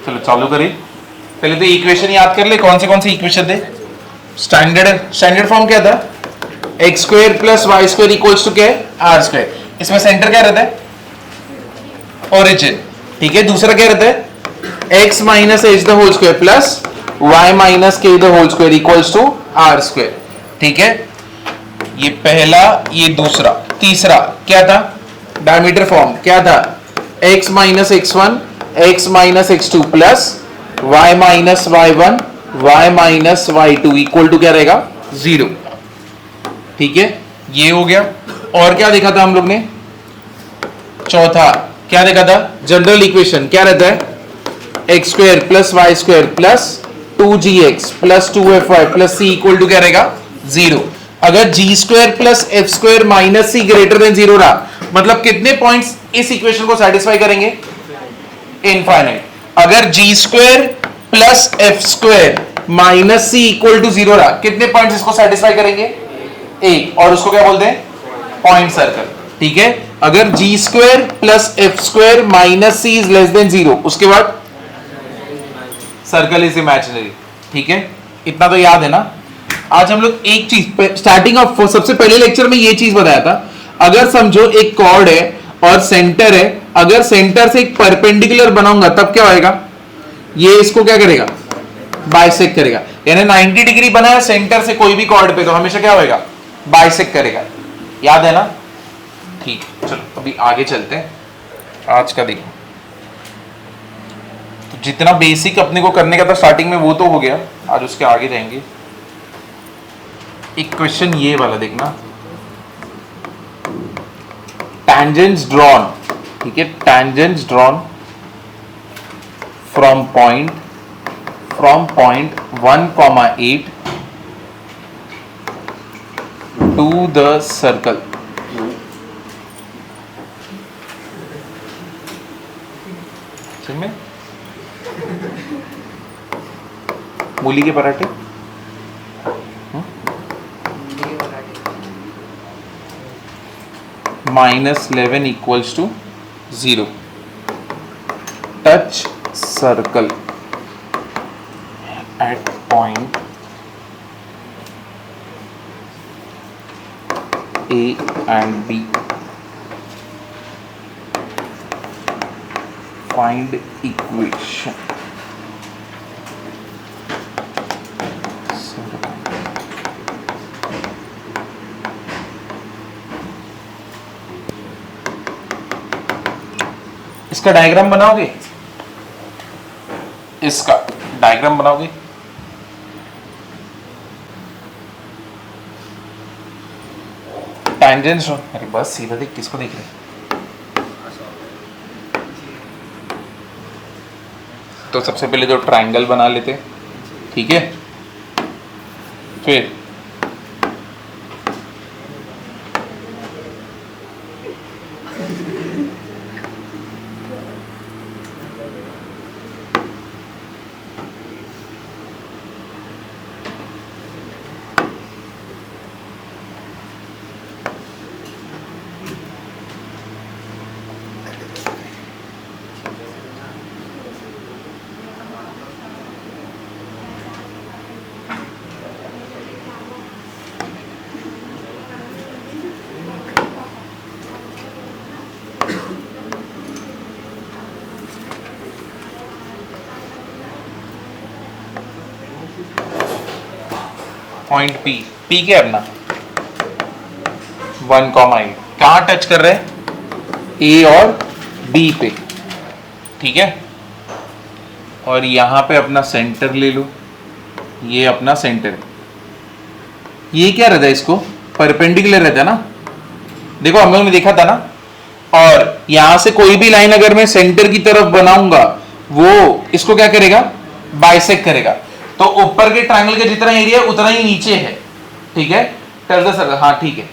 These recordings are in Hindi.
चलो चालू करिए। पहले तो इक्वेशन याद कर ले, कौन से इक्वेशन थे। स्टैंडर्ड फॉर्म क्या था, x square plus y square equals to क्या है, आर स्क्वायर। इसमें सेंटर क्या रहता है, ओरिजिन, ठीक है। दूसरा क्या रहता है, x minus h the whole square plus y minus k the whole square equals to r square, ठीक है। ये पहला, ये दूसरा। तीसरा क्या था, डायमीटर फॉर्म क्या था, x minus x1 x minus x2 plus y minus y1 y minus y2 equal to क्या रहेगा, 0, ठीक है। ये हो गया। और क्या देखा था हम लोग ने, चौथा क्या देखा था, जनरल इक्वेशन क्या रहता है, x square plus y square plus 2gx plus 2fy plus c equal to क्या रहेगा, 0। अगर g square plus f square minus c greater than 0 रहा, मतलब कितने पॉइंट्स इस इक्वेशन को सेटिस्फाई करेंगे, इनफाइनाइट। अगर g square plus f square minus c equal to 0 रहा, कितने पॉइंट्स इसको सेटिस्फाई करेंगे, एक, और उसको क्या बोलते हैं, पॉइंट सर्कल, ठीक है। अगर g square plus f square minus c is less than 0, उसके बाद सर्कल इज इमेजिनरी, ठीक है। इतना तो याद है ना। आज हम लोग एक चीज स्टार्टिंग ऑफ सबसे पहले लेक्चर में ये चीज बताया था, अगर समझो एक कॉर्ड है और सेंटर है, अगर सेंटर से एक परपेंडिकुलर बनाऊंगा तब क्या होएगा, ये इसको क्या करेगा, बाइसेक्ट करेगा। यानी 90 डिग्री बना है सेंटर से कोई भी कॉर्ड पे, तो हमेशा क्या होएगा, बाइसेक्ट करेगा। याद है ना, ठीक। चलो अभी आगे चलते हैं। आज का देखो, तो जितना बेसिक अपने को करने का था स्टार्टिंग में वो तो हो गया, आज उसके आगे जाएंगे। एक क्वेश्चन ये वाला देखना, tangents drawn, ठीक है, tangents drawn from point 1,8 to the circle, में मूली के पराठे, -11 equals to 0. Touch circle at point A and B. Find equation. इसका डायग्राम बनाओगे, इसका डायग्राम बनाओगे, टेंजेंट्स। अरे बस सीधा देख, किसको देख रहे। तो सबसे पहले तो ट्रायंगल बना लेते, ठीक है। फिर पॉइंट पी, पी क्या अपना 1,8 कहां टच कर रहे हैं, ए और बी पे, ठीक है। और यहां पे अपना सेंटर ले लो, ये अपना सेंटर है। ये क्या रहता है, इसको परपेंडिकुलर रहता है ना, देखो हम लोग ने देखा था ना। और यहां से कोई भी लाइन अगर मैं सेंटर की तरफ बनाऊंगा, वो इसको क्या करेगा, बाइसेक्ट करेगा। तो ऊपर के ट्रायंगल का जितना एरिया उतना ही नीचे है, ठीक है। टेल द सर्कल, हाँ ठीक है।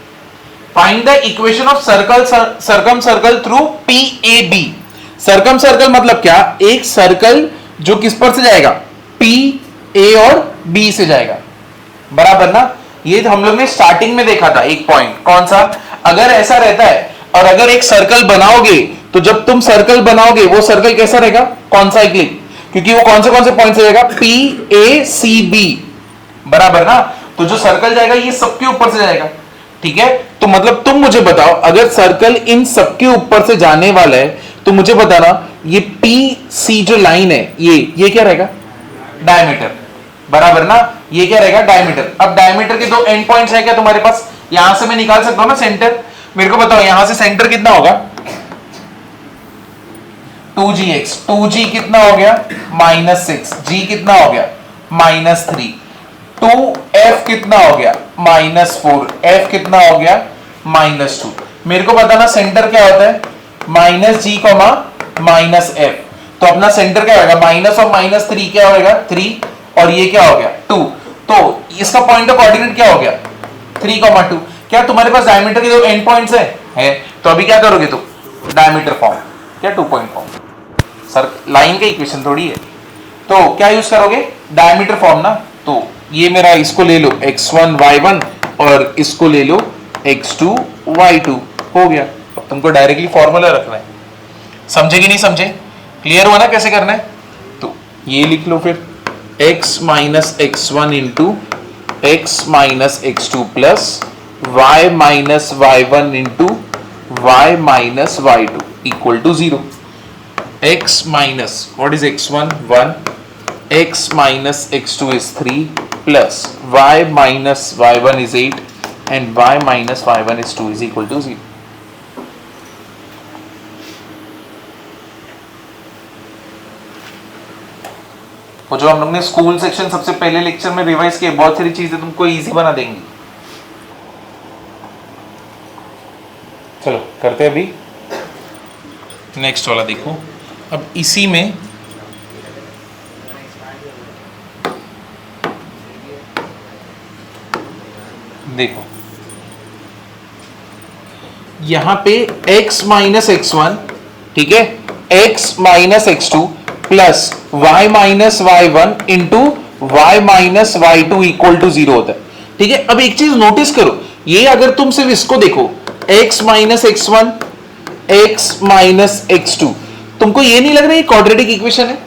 Find the equation of circum circle through PAB। Circum circle मतलब क्या, एक सर्कल जो किस पर से जाएगा, P, A और B से जाएगा, बराबर ना। ये हम लोग ने स्टार्टिंग में देखा था एक पॉइंट, कौन सा, अगर ऐसा रहता है और अगर एक सर्कल बनाओगे, तो जब तुम सर्कल बनाओगे वो सर्कल कैसा रहेगा, कॉन्साइक्लिक, क्योंकि वो कौन से पॉइंट से जाएगा, पी ए सी बी, बराबर ना। तो जो सर्कल जाएगा ये सबके ऊपर से जाएगा, ठीक है। तो मतलब तुम मुझे बताओ, अगर सर्कल इन सबके ऊपर से जाने वाला है तो मुझे बताना ये पी सी जो लाइन है ये क्या रहेगा, डायमीटर, बराबर ना। ये क्या रहेगा, डायमीटर। अब डायमीटर के दो एंड पॉइंट्स है क्या तुम्हारे पास, यहां से मैं निकाल सकता हूं ना सेंटर। मेरे को बताओ यहां से सेंटर कितना होगा, 2gx, 2g कितना हो गया -6, g कितना हो गया -3, 2f कितना हो गया -4, f कितना हो गया -2। मेरे को बताना सेंटर क्या होता है, -g, -f। तो अपना सेंटर क्या होगा, माइनस और -3 क्या होगा 3, और ये क्या हो गया 2। तो इसका पॉइंट ऑफ कोऑर्डिनेट क्या हो गया 3,2। क्या तुम्हारे पास डायमीटर के दो एंड पॉइंट्स है? तो अभी क्या करोगे तुम, डायमीटर फॉर्म, क्या 2 पॉइंट फॉर्म, सर लाइन का इक्वेशन थोड़ी है। तो क्या यूज करोगे, डायमीटर फॉर्म ना। तो ये मेरा, इसको ले लो x1 y1 और इसको ले लो x2 y2, हो गया। अब तुमको डायरेक्टली फॉर्मूला रखना है, समझे कि नहीं समझे, क्लियर हुआ ना कैसे करना है। तो ये लिख लो फिर, x minus x1 into x minus x2 plus y minus y1 into y minus y2 equal to 0। x minus, what is x1 1, x minus x2 is 3 plus y minus y1 is 8 and y minus y1 is 2 is equal to 0। और जो हम लोग ने स्कूल सेक्शन सबसे पहले लेक्चर में रिवाइज किए, बहुत सारी चीजें तुमको इजी बना देंगी। चलो करते हैं अभी नेक्स्ट वाला, देखो अब इसी में देखो यहां पे x माइनस x1, ठीक है, x minus x2 plus y minus y1 into y minus y2 equal to 0 होता है, ठीक है। अब एक चीज नोटिस करो, ये अगर तुम सिर्फ इसको देखो x minus x1 x minus x2, तुमको ये नहीं लग रहा है ये क्वाड्रेटिक इक्वेशन है,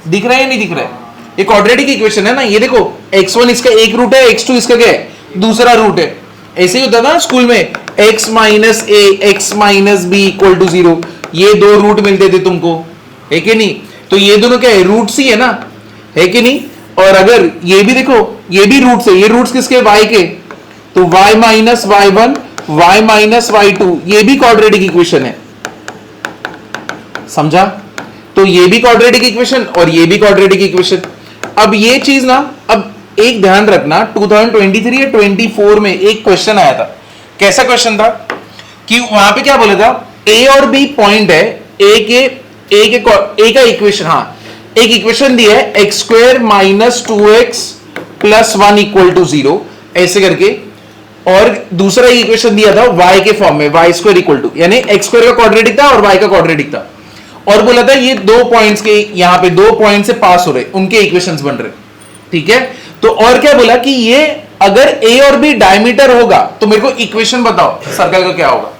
दिख रहा है या नहीं दिख रहा है, ये क्वाड्रेटिक इक्वेशन है ना। ये देखो x1 इसका एक रूट है, x2 इसका क्या है दूसरा रूट है। ऐसे ही होता था स्कूल में, x minus a x minus b equal to 0, ये दो रूट मिलते थे तुमको, है कि नहीं। तो ये दोनों क्या है, रूट्स ही है ना, है कि नहीं। और अगर ये भी देखो, ये भी रूट्स है, ये रूट्स किसके, y के, तो y minus y1 y minus y2, ये भी क्वाड्रेटिक इक्वेशन है, समझा। तो ये भी क्वाड्रेटिक इक्वेशन और ये भी क्वाड्रेटिक इक्वेशन। अब ये चीज ना, अब एक ध्यान रखना, 2023 या 24 में एक क्वेश्चन आया था। कैसा क्वेश्चन था कि वहां पे क्या बोला था, ए और बी पॉइंट है, ए का इक्वेशन, हाँ एक इक्वेशन दिया है x square minus 2x plus 1 equal to 0 ऐसे करके, और दूसरा इक्वेशन दिया था y के फॉर्म में, y स्क्वायर इक्वल टू, यानी एक्स स्क्वायर का क्वाड्रेटिक था और y का क्वाड्रेटिक था, और बोला था ये दो पॉइंट्स के, यहां पे दो पॉइंट से पास हो रहे, उनके इक्वेशंस बन रहे, ठीक है। तो और क्या बोला कि ये अगर a और b डायमीटर होगा तो मेरे को इक्वेशन बताओ सर्कल का क्या होगा।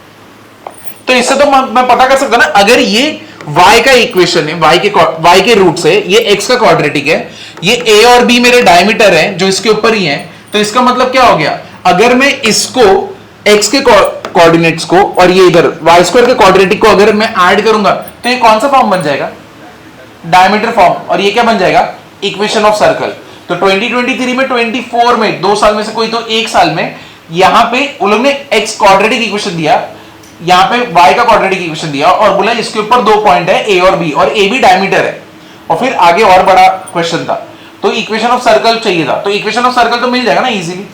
तो इससे तो मैं पता कर सकता ना, अगर ये y का इक्वेशन है, y के रूट से, ये x का क्वाड्रेटिक है, ये a और b मेरे डायमीटर है जो इसके ऊपर ही है, तो इसका मतलब क्या हो गया, अगर मैं इसको x के कोऑर्डिनेट्स को और ये इधर y स्क्वायर के क्वाड्रेटिक को अगर मैं ऐड करूंगा तो ये कौन सा फॉर्म बन जाएगा, डायमीटर फॉर्म, और ये क्या बन जाएगा, इक्वेशन ऑफ सर्कल। तो 2023 में 24 में, 2 साल में से कोई तो एक साल में, यहां पे उन लोगों ने x क्वाड्रेटिक इक्वेशन दिया, यहां पे y का क्वाड्रेटिक इक्वेशन दिया और बोला इसके ऊपर दो पॉइंट है a और b, और a भी डायमीटर है, और फिर आगे और बड़ा क्वेश्चन था, तो इक्वेशन ऑफ सर्कल चाहिए था। तो इक्वेशन ऑफ सर्कल तो मिल जाएगा ना इजीली,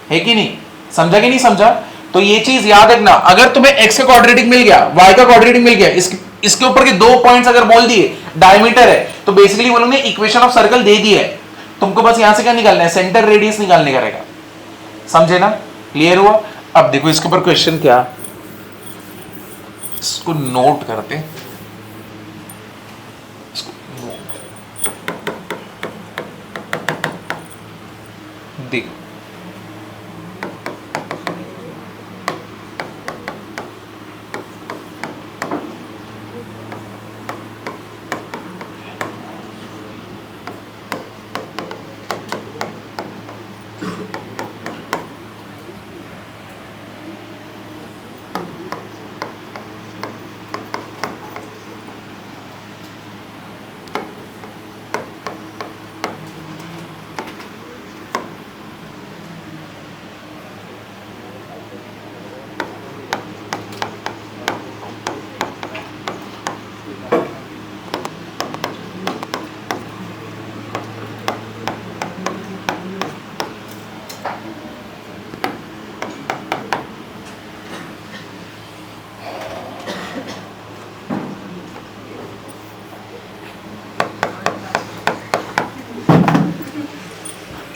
है कि नहीं, समझा कि नहीं समझा। तो ये चीज याद रखना, अगर तुम्हें x का क्वाड्रेटिक मिल गया, y का क्वाड्रेटिक मिल गया, इसके ऊपर के दो पॉइंट्स अगर बोल दिए डायमीटर है, तो बेसिकली वो लोगों ने इक्वेशन ऑफ सर्कल दे दी है, तुमको बस यहां से क्या निकालना है, सेंटर रेडियस निकालने का रहेगा, समझे ना, क्लियर हुआ। अब देखो इसके ऊपर क्वेश्चन क्या, इसको नोट करते हैं, देखो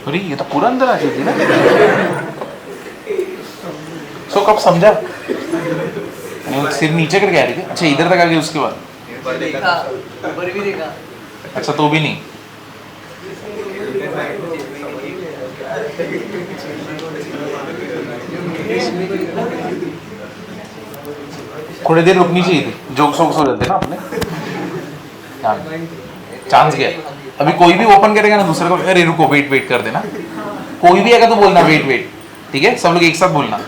अरे ये तो पूरा अंदर आ जाती ना। सो कब समझा? सिर नीचे करके आ रही थी, अच्छा इधर तक आ गई उसके बाद? ऊपर भी देखा। अच्छा तो भी नहीं। थोड़ी देर रुकनी चाहिए थी, जोक्स वोक्स हो जाते ना अपने। चांस गया। अभी कोई भी ओपन करेगा ना दूसरे को, अरे रुको वेट वेट कर देना। कोई भी आएगा तो बोलना वेट वेट, ठीक है? सब लोग एक साथ बोलना।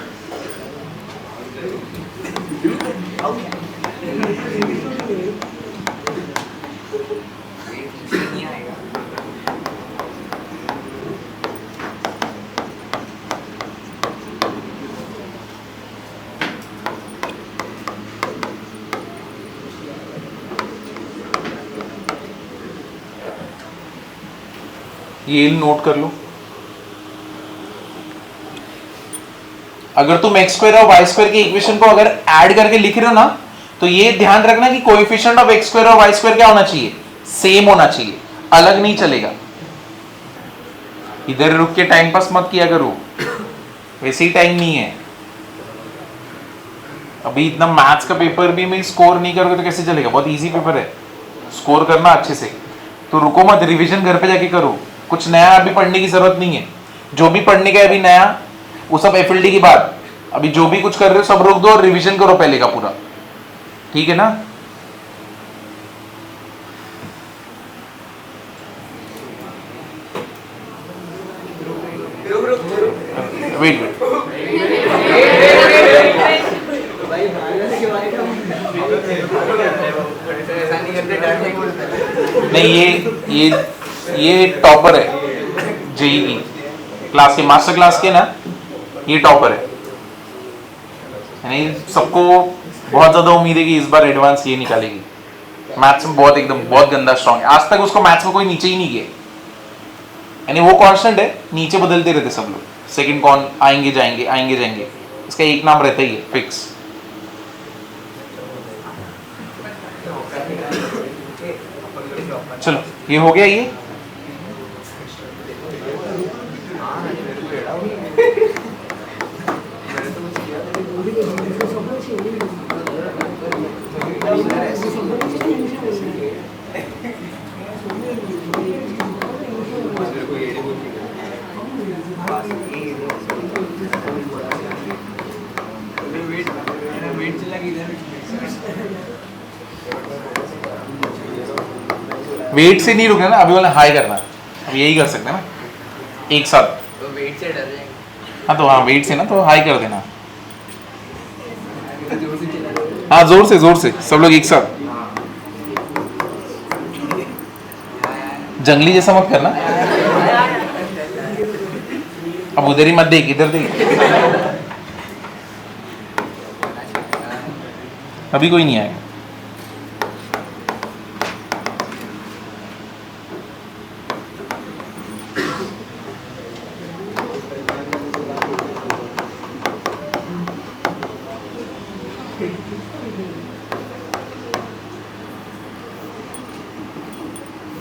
ये नोट कर लो। अगर तुम एक्स स्क्वायर और वाई स्क्वायर की इक्वेशन को अगर ऐड करके लिख रहे हो ना, तो ये ध्यान रखना कि कोएफिशिएंट ऑफ एक्स स्क्वायर और वाई स्क्वायर क्या होना चाहिए? सेम होना चाहिए, अलग नहीं चलेगा। इधर रुक के टाइम पास मत किया करो, वैसे ही टाइम नहीं है। अभी इतना मैथ्स का पेपर भी मैं स्कोर नहीं करोगे तो कैसे चलेगा? बहुत इजी पेपर है, स्कोर करना अच्छे से। तो रुको मत, रिवीजन घर पे जाके करो। कुछ नया अभी पढ़ने की जरूरत नहीं है। जो भी पढ़ने का अभी नया, वो सब एफएलटी की बात। अभी जो भी कुछ कर रहे हो सब रोक दो और रिवीजन करो पहले का पूरा, ठीक है ना? वेट वेट, नहीं ये टॉपर है जेई की क्लास के, मास्टर क्लास के ना, ये टॉपर है। यानी सबको बहुत ज्यादा उम्मीद है कि इस बार एडवांस ये निकालेगी। मैथ्स में बहुत एकदम बहुत गंदा स्ट्रॉन्ग है, आज तक उसको मैथ्स में कोई नीचे ही नहीं गया। यानी वो कांस्टेंट है, नीचे बदलते रहते सब लोग, सेकंड कौन आएंगे जाएंगे आएंगे जाएंगे, इसका एक नाम रहता ही है फिक्स। चलो ये हो गया ये। वेट से नहीं रुकना ना, अभी वाला हाई करना। अब यही कर सकते हैं ना एक साथ, तो वेट से डर जाएंगे। हाँ तो हाँ वेट से ना, तो हाई कर देना। हाँ जोर से सब लोग एक साथ। जंगली जैसा मत करना। अब उधर ही मत देख, इधर देख। अभी कोई नहीं आएगा।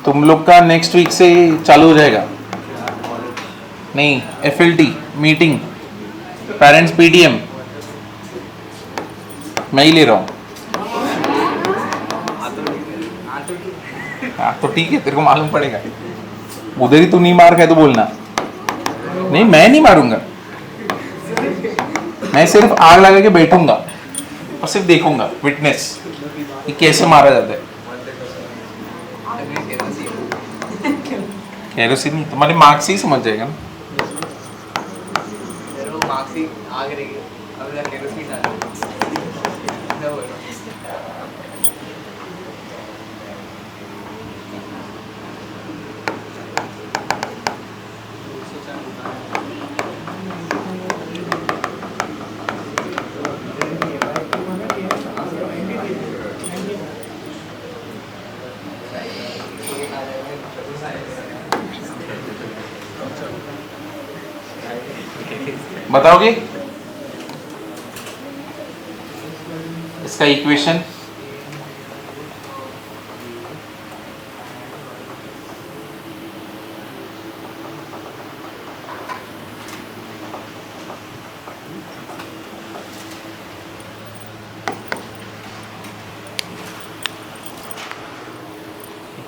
तुम लोग का नेक्स्ट वीक से चालू हो जाएगा। नहीं, एफएलटी मीटिंग, पेरेंट्स पीटीएम मैं ही ले रहा हूँ। हाँ तो ठीक है, तेरे को मालूम पड़ेगा। उधर ही तू नहीं मार खाए तो बोलना। नहीं मैं नहीं मारूंगा, मैं सिर्फ आग लगा के बैठूंगा और सिर्फ देखूंगा, विटनेस कि कैसे मारा जाता है। केरोसिन नहीं, तुम्हारे मार्क्स ही समझ जाएगा ना। मार्क्स ही आग रही है, अब केरोसिन डाल। बताओगे इसका इक्वेशन?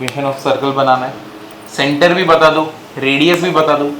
इक्वेशन ऑफ सर्कल बनाना है, सेंटर भी बता दो, रेडियस भी बता दो।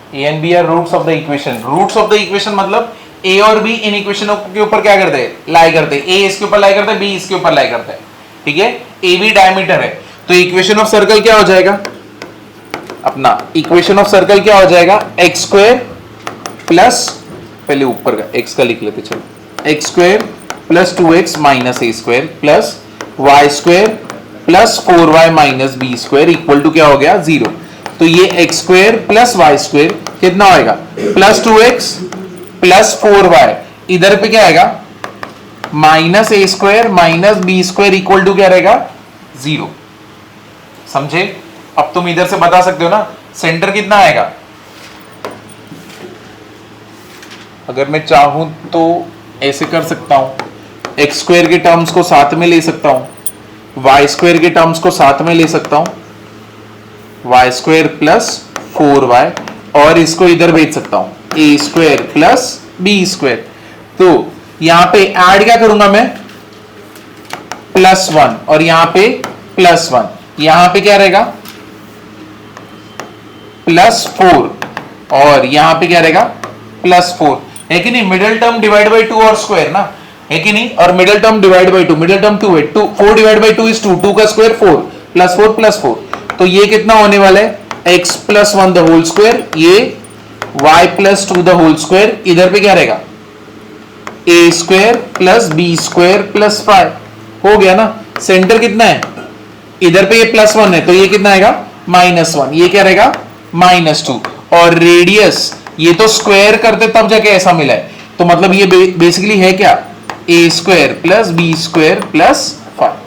A and b are roots of the equation. Roots of the equation मतलब ए और बी इन इक्वेशनों के ऊपर क्या करते हैं, लाई करते हैं। ए इसके ऊपर लाई करता है, बी इसके ऊपर लाई करता है, ठीक है। ए बी डायमीटर है, तो इक्वेशन ऑफ सर्कल क्या हो जाएगा अपना, इक्वेशन ऑफ सर्कल क्या हो जाएगा, एक्स स्क्वायर प्लस, पहले ऊपर का एक्स का लिख लेते चलो, x square plus 2x minus a square plus y square plus 4y minus b square equal to क्या हो गया, 0। तो ये x square plus y square कितना होएगा, प्लस 2x प्लस 4y, इधर पे क्या आएगा minus a square minus b square equal to क्या रहेगा, 0। समझे? अब तुम इधर से बता सकते हो ना सेंटर कितना आएगा। अगर मैं चाहूं तो ऐसे कर सकता हूं, एक्स स्क्वायर के टर्म्स को साथ में ले सकता हूं, वाई स्क्वायर के टर्म्स को साथ में ले सकता हूं, वाई स्क्वायर प्लस 4y, और इसको इधर भेज सकता हूं ए स्क्वायर प्लस बी स्क्वायर। तो यहां पे ऐड क्या करूंगा मैं, +1 और यहां पे +1, यहां पे क्या रहेगा +4 और यहां पे क्या रहेगा +4, है कि नहीं। मिडिल टर्म डिवाइड बाई 2 और स्क्वायर ना, है कि नहीं। और middle term divide by 2, middle term 2 है, 4 डिवाइड बाई 2 इज 2, 2 का स्क्वायर 4 +4 +4, तो ये कितना होने वाला है, x + 1 द होल स्क्वायर, ये y + 2 द होल स्क्वायर, इधर पे क्या रहेगा a square plus b square plus 5, हो गया ना। सेंटर कितना है, इधर पे ये +1 है, तो ये कितना आएगा -1, ये क्या रहेगा -2, और रेडियस ये तो स्क्वायर करते तब जाके ऐसा मिला है, तो मतलब ये बेसिकली है क्या, a square plus b square plus 5।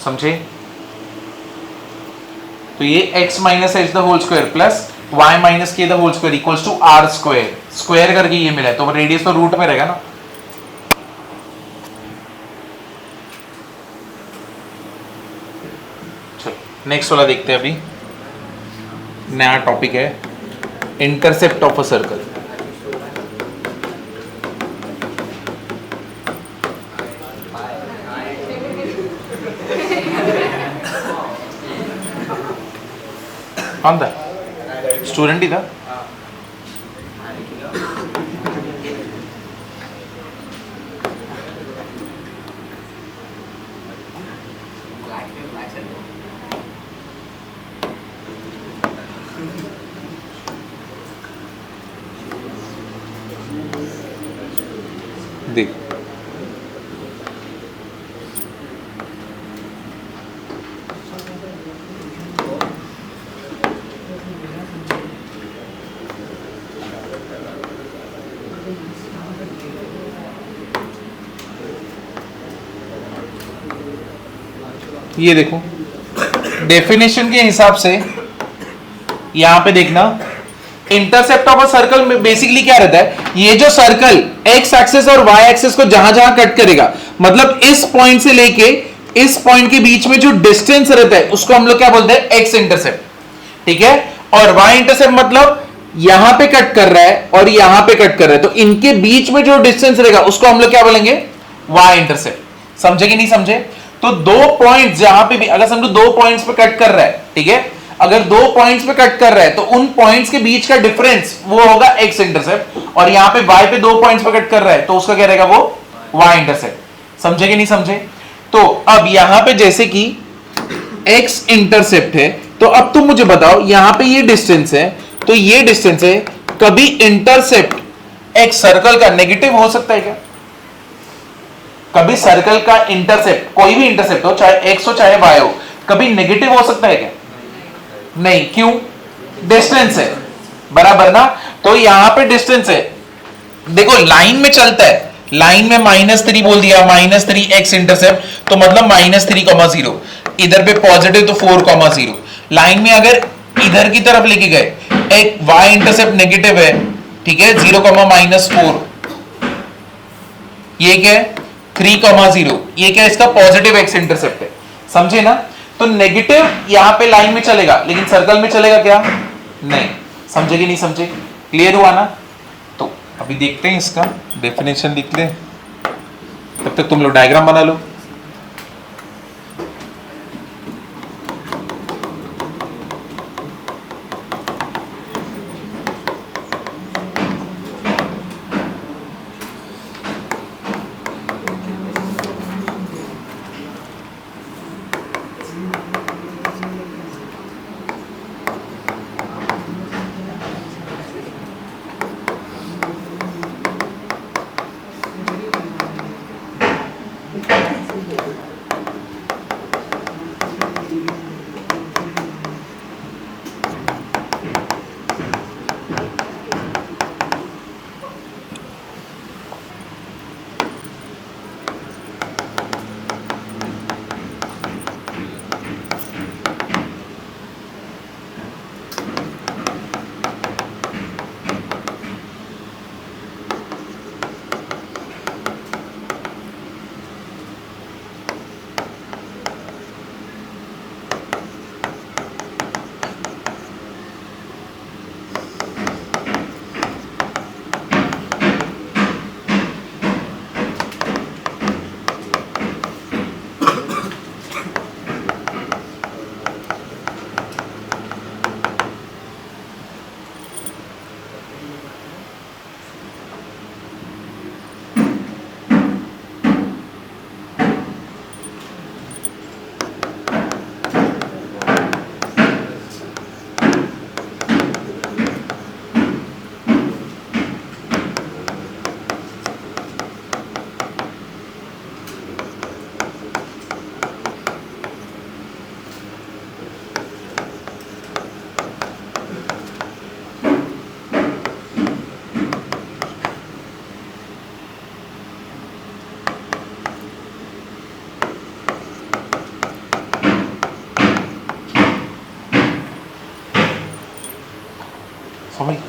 समझे? तो ये x minus h the whole square plus y minus k the whole square equals to r square, square करके ये मिला है, तो रेडियस तो रूट में रहेगा ना। चलो नेक्स्ट वाला देखते हैं, अभी नया टॉपिक है इंटरसेप्ट ऑफ अ सर्कल। कौन था, स्टूडेंट ही था। देख ये देखो डेफिनेशन के हिसाब से यहां पे देखना, इंटरसेप्ट ऑफ अ सर्कल में बेसिकली क्या रहता है, ये जो सर्कल एक्स एक्सिस और वाई एक्सिस को जहां जहां कट करेगा, मतलब इस पॉइंट से लेके इस पॉइंट के बीच में जो डिस्टेंस रहता है उसको हम लोग क्या बोलते हैं, एक्स इंटरसेप्ट, ठीक है। और वाई इंटरसेप्ट मतलब यहां पे कट कर रहा है और यहां पे कट कर रहा है, तो इनके बीच में जो डिस्टेंस रहेगा उसको हम लोग क्या बोलेंगे, वाई इंटरसेप्ट। समझे कि नहीं समझे? तो दो पॉइंट्स जहां पे भी, अगर समझो दो पॉइंट्स पे कट कर रहा है, ठीक है, अगर दो पॉइंट्स पे कट कर रहा है तो उन पॉइंट्स के बीच का डिफरेंस वो होगा एक्स इंटरसेप्ट, और यहां पे वाई पे दो पॉइंट्स पे कट कर रहा है तो उसका क्या रहेगा, वो वाई इंटरसेप्ट। समझे कि नहीं समझे? तो अब यहां पे जैसे कि एक्स इंटरसेप्ट है, तो अब तुम मुझे बताओ यहां पे ये डिस्टेंस है, तो ये डिस्टेंस है, कभी इंटरसेप्ट एक सर्कल का नेगेटिव हो सकता है क्या? कभी सर्कल का इंटरसेप्ट, कोई भी इंटरसेप्ट हो, चाहे एक्स हो चाहे वाई हो, कभी नेगेटिव हो सकता है क्या? नहीं। क्यों? डिस्टेंस है, बराबर ना। तो यहां पे डिस्टेंस है, देखो लाइन में चलता है, लाइन में -3 बोल दिया, -3 x इंटरसेप्ट, तो मतलब -3,0, इधर पे पॉजिटिव तो 4,0। लाइन में अगर इधर की तरफ लेके गए, एक y इंटरसेप्ट नेगेटिव है, ठीक है, 0,-4, ये क्या है 3,0, ये क्या है इसका पॉजिटिव x इंटरसेप्ट है, समझे ना। तो नेगेटिव यहां पे लाइन में चलेगा, लेकिन सर्कल में चलेगा क्या, नहीं। समझे कि नहीं समझे, क्लियर हुआ ना। तो अभी देखते हैं इसका डेफिनेशन लिख ले, तब तक तुम लोग डायग्राम बना लो।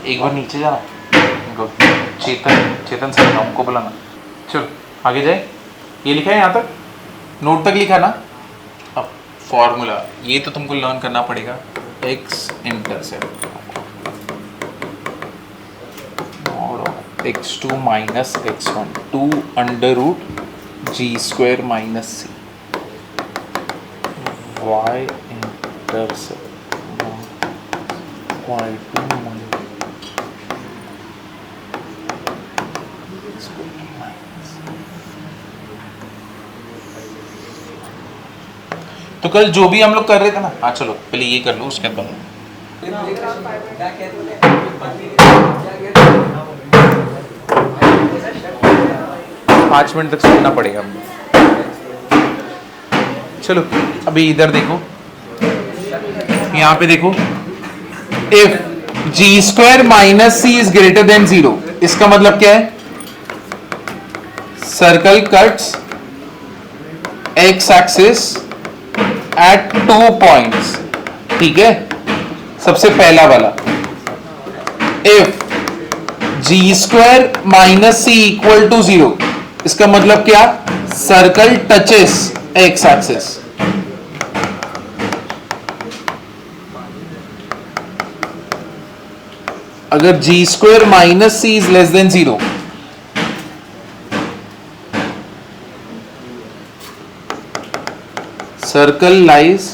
एक बार नीचे जाना, चेतन सर हमको बुलाना। चलो आगे जाए, ये लिखा है यहाँ तक, नोट तक लिखा ना। अब फॉर्मूला ये तो तुमको लर्न करना पड़ेगा, x इंटरसेप्ट और x2 minus x1 2√g² minus c, y intercept y2 तो कल जो भी हम लोग कर रहे थे ना, हाँ चलो पहले ये कर लो, उसके बाद 5 मिनट तक सुनना पड़ेगा हमको। चलो अभी इधर देखो, यहाँ पे देखो, if g² minus c is greater than 0, इसका मतलब क्या है, circle cuts x axis at 2 points, ठीक है। सबसे पहला वाला, if g² minus c equal to 0, इसका मतलब क्या, सर्कल टचेस x एक्सिस। अगर g² minus c is less than 0, circle lies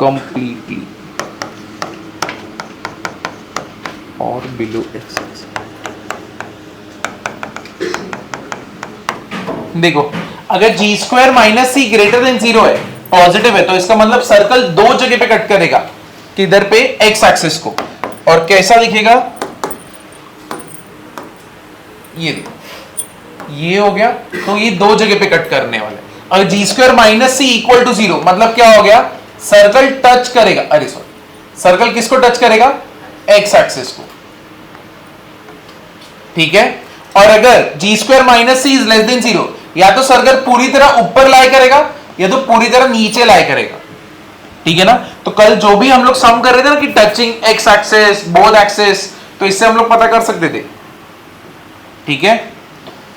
completely or below x axis। देखो अगर g² minus c greater than 0 है, पॉजिटिव है, तो इसका मतलब सर्कल दो जगह पे कट करेगा, किधर पे, x एक्सिस को। और कैसा दिखेगा, ये देखो, ये हो गया, तो ये दो जगह पे कट करने वाला है। अगर g² minus c equal to 0, मतलब क्या हो गया, सर्कल टच करेगा, अरे सॉरी, सर्कल किसको टच करेगा? एक्स एक्सिस को, ठीक है। और अगर g square minus c is less than 0, या तो सर्कल पूरी तरह ऊपर लाई करेगा या तो पूरी तरह नीचे लाई करेगा, ठीक है ना। तो कल जो भी हम लोग सम कर रहे थे ना कि touching x axis both axis, तो इससे हम लोग पता कर सकते थे, ठीक है।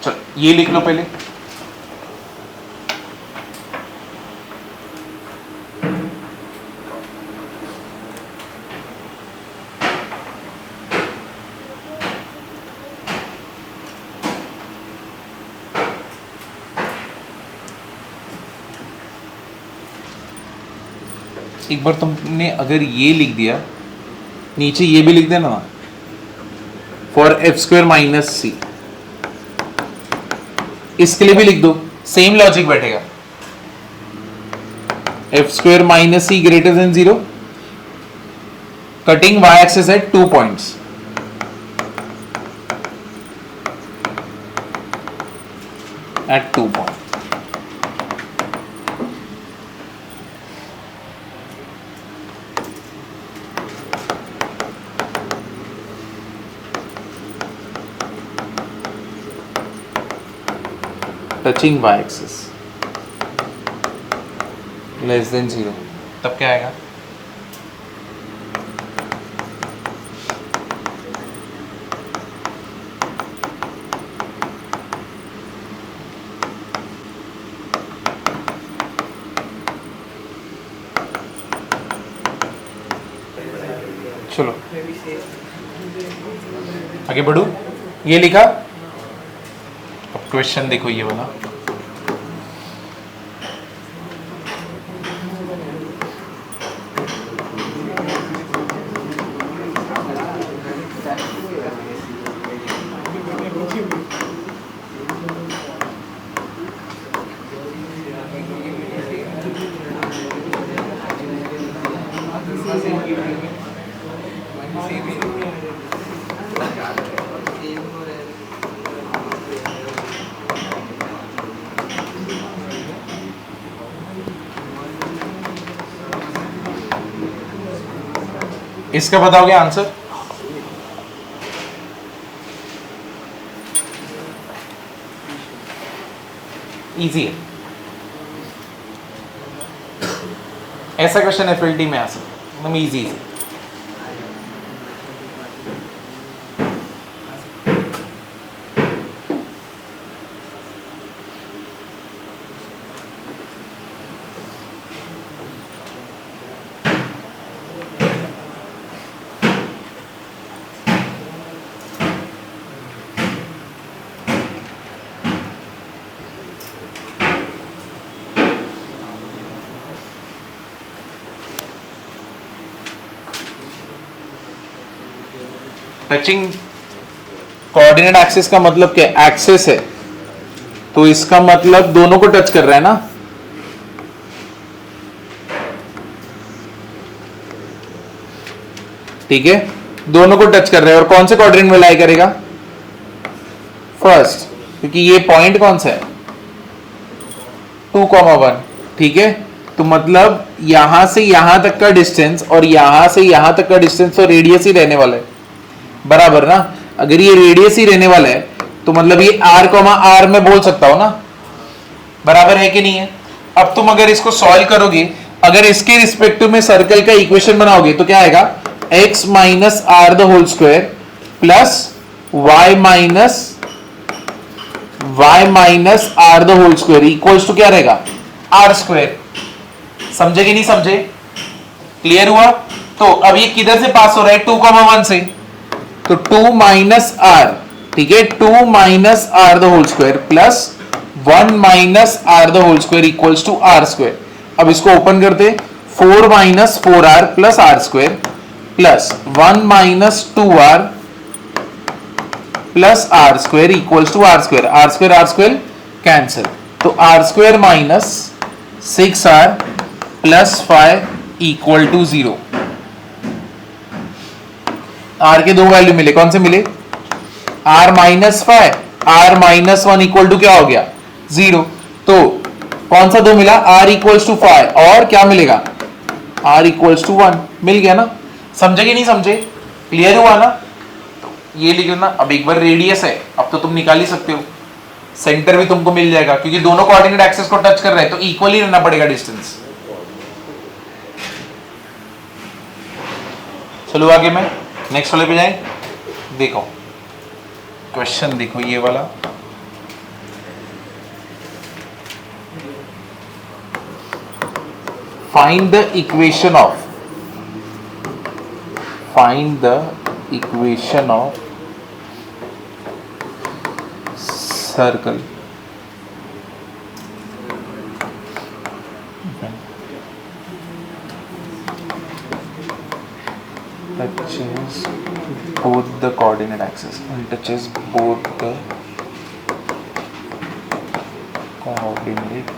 चलो ये लिख लो पहले। एक बार तुमने अगर ये लिख दिया, नीचे ये भी लिख देना, for f square minus c, इसके लिए भी लिख दो, सेम लॉजिक बैठेगा। F square minus c greater than 0, cutting y axis at 2 points, at 2 point. Touching y axis less than 0, तब क्या आएगा? चलो आगे बढ़ू, ये लिखा। अब क्वेश्चन देखो ये वाला, इसका बताओगे आंसर? इजी है, ऐसा क्वेश्चन एफएलटी में आ सकता है, एकदम इजी है। टचिंग कोऑर्डिनेट एक्सिस का मतलब क्या? एक्सिस है तो इसका मतलब दोनों को टच कर रहा है ना, ठीक है, दोनों को टच कर रहा है। और कौन से कोऑर्डिनेट में लाई करेगा? फर्स्ट, क्योंकि ये पॉइंट कौन सा है? 2,1, ठीक है। तो मतलब यहां से यहां तक का डिस्टेंस और यहां से यहां तक का डिस्टेंस तो रेडियस ही रहने वाला है, बराबर ना। अगर ये रेडियस ही रहने वाला है तो मतलब ये r, में बोल सकता हो ना, बराबर है कि नहीं है। अब तुम अगर इसको सॉल्व करोगे, अगर इसके रिस्पेक्टिव में सर्कल का इक्वेशन बनाओगे तो क्या आएगा? x minus r the whole square plus y minus r the whole square equals to क्या रहेगा? R square. समझे कि नहीं समझे? क्लियर हुआ? तो अब ये किधर से पास हो रहा है? 2,1 से, तो 2 माइनस आर, ठीक है, 2 minus r the whole square plus 1 minus r the whole square equals to r square. अब इसको ओपन करते, 4 minus 4r plus r square plus 1 minus 2r plus r square equals to r square cancel, तो r square minus 6r plus 5 equal to 0। R के दो वैल्यू मिले, कौन से मिले? R minus 5, r minus 1 equal to क्या हो गया? 0। तो कौन सा दो मिला? आर इक्वल्स टू 5 और क्या मिलेगा? आर इक्वल्स टू 1 मिल गया ना। समझे कि नहीं समझे? क्लियर हुआ ना? तो ये लिख लेना। अब एक बार रेडियस है, अब तो तुम निकाल ही सकते हो, सेंटर भी तुमको मिल जाएगा क्योंकि दोनों कोऑर्डिनेट एक्सिस को टच कर रहे हैं, तो इक्वली रहना पड़ेगा डिस्टेंस। चलो आगे मैं नेक्स्ट वाले पे जाए। देखो क्वेश्चन, देखो ये वाला, find the equation of circle touches both the coordinate axis and touches both the coordinate axis.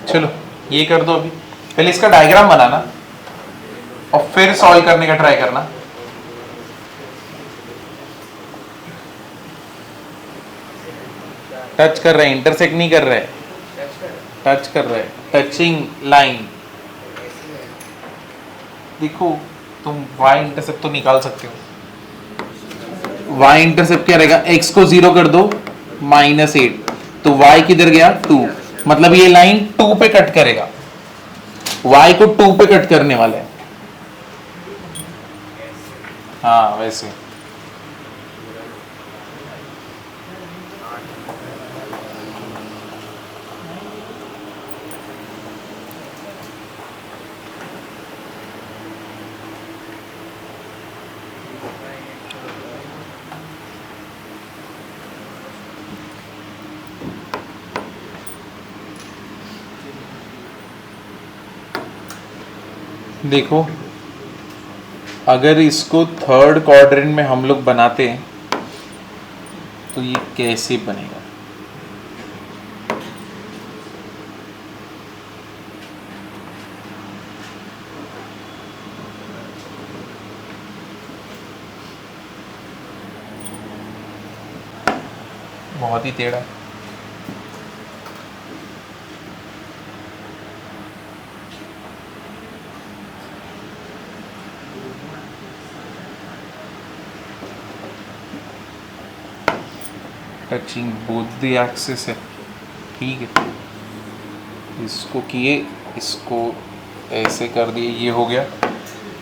चलो ये कर दो। अभी पहले इसका डायग्राम बनाना और फिर सॉल्व करने का ट्राई करना। टच कर रहे हैं, इंटरसेक्ट नहीं कर रहे, टच कर रहे, टचिंग लाइन। देखो तुम y इंटरसेप्ट तो निकाल सकते हो। y इंटरसेप्ट क्या रहेगा? x को 0 कर दो, -8, तो y किधर गया? 2, मतलब ये लाइन 2 पे कट करेगा, y को 2 पे कट करने वाला है। हाँ वैसे देखो, अगर इसको थर्ड क्वाड्रेंट में हम लोग बनाते हैं तो ये कैसे बनेगा? बहुत ही टेढ़ा। टचिंग बोथ द एक्सिस है, ठीक है। इसको किए, इसको ऐसे कर दिए, ये हो गया।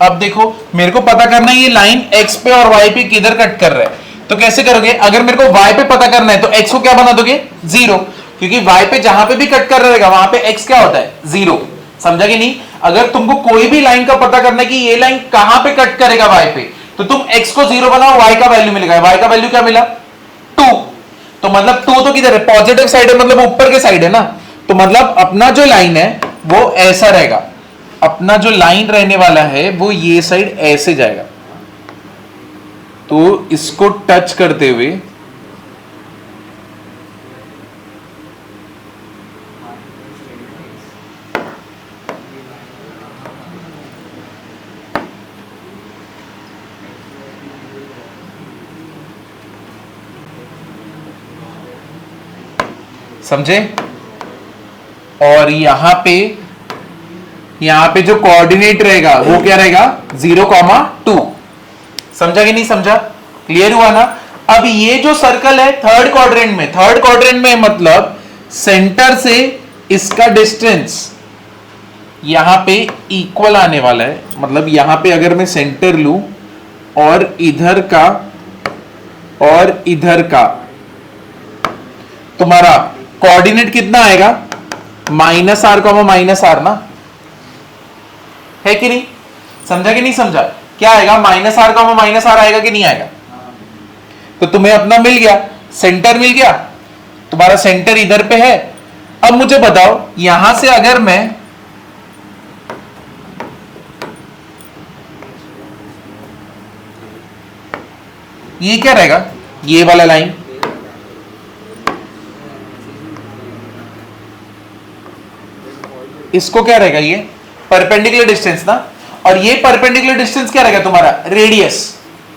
अब देखो मेरे को पता करना है ये लाइन x पे और y पे किधर कट कर रहा है, तो कैसे करोगे? अगर मेरे को y पे पता करना है तो x को क्या बना दोगे? 0, क्योंकि y पे जहां पे भी कट कर रहेगा वहां पे x क्या होता है? 0। समझा कि नहीं? अगर तुमको कोई भी लाइन का पता करना है कि ये लाइन कहां पे कट करेगा y पे, तो तुम x को 0 बनाओ, y का वैल्यू मिलेगा। y का वैल्यू क्या मिला? 2। तो मतलब 2 तो किधर है? पॉजिटिव साइड है, मतलब ऊपर के साइड है ना। तो मतलब अपना जो लाइन है वो ऐसा रहेगा, अपना जो लाइन रहने वाला है वो ये साइड ऐसे जाएगा। तो इसको टच करते हुए समझे? और यहां पे जो कोऑर्डिनेट रहेगा वो क्या रहेगा? 0,2। समझा कि नहीं समझा? क्लियर हुआ ना? अब ये जो सर्कल है थर्ड क्वाड्रेंट में मतलब सेंटर से इसका डिस्टेंस यहां पे इक्वल आने वाला है। मतलब यहां पे अगर मैं सेंटर लूं और इधर का तुम्हारा कोऑर्डिनेट कितना आएगा? -r, ना, है कि नहीं? समझा कि नहीं समझा? क्या आएगा? -r आएगा कि नहीं आएगा? तो तुम्हें अपना मिल गया, सेंटर मिल गया, तुम्हारा सेंटर इधर पे है। अब मुझे बताओ यहां से अगर मैं ये क्या रहेगा? ये वाला लाइन, इसको क्या रहेगा, ये परपेंडिकुलर डिस्टेंस ना, और ये परपेंडिकुलर डिस्टेंस क्या रहेगा तुम्हारा, रेडियस,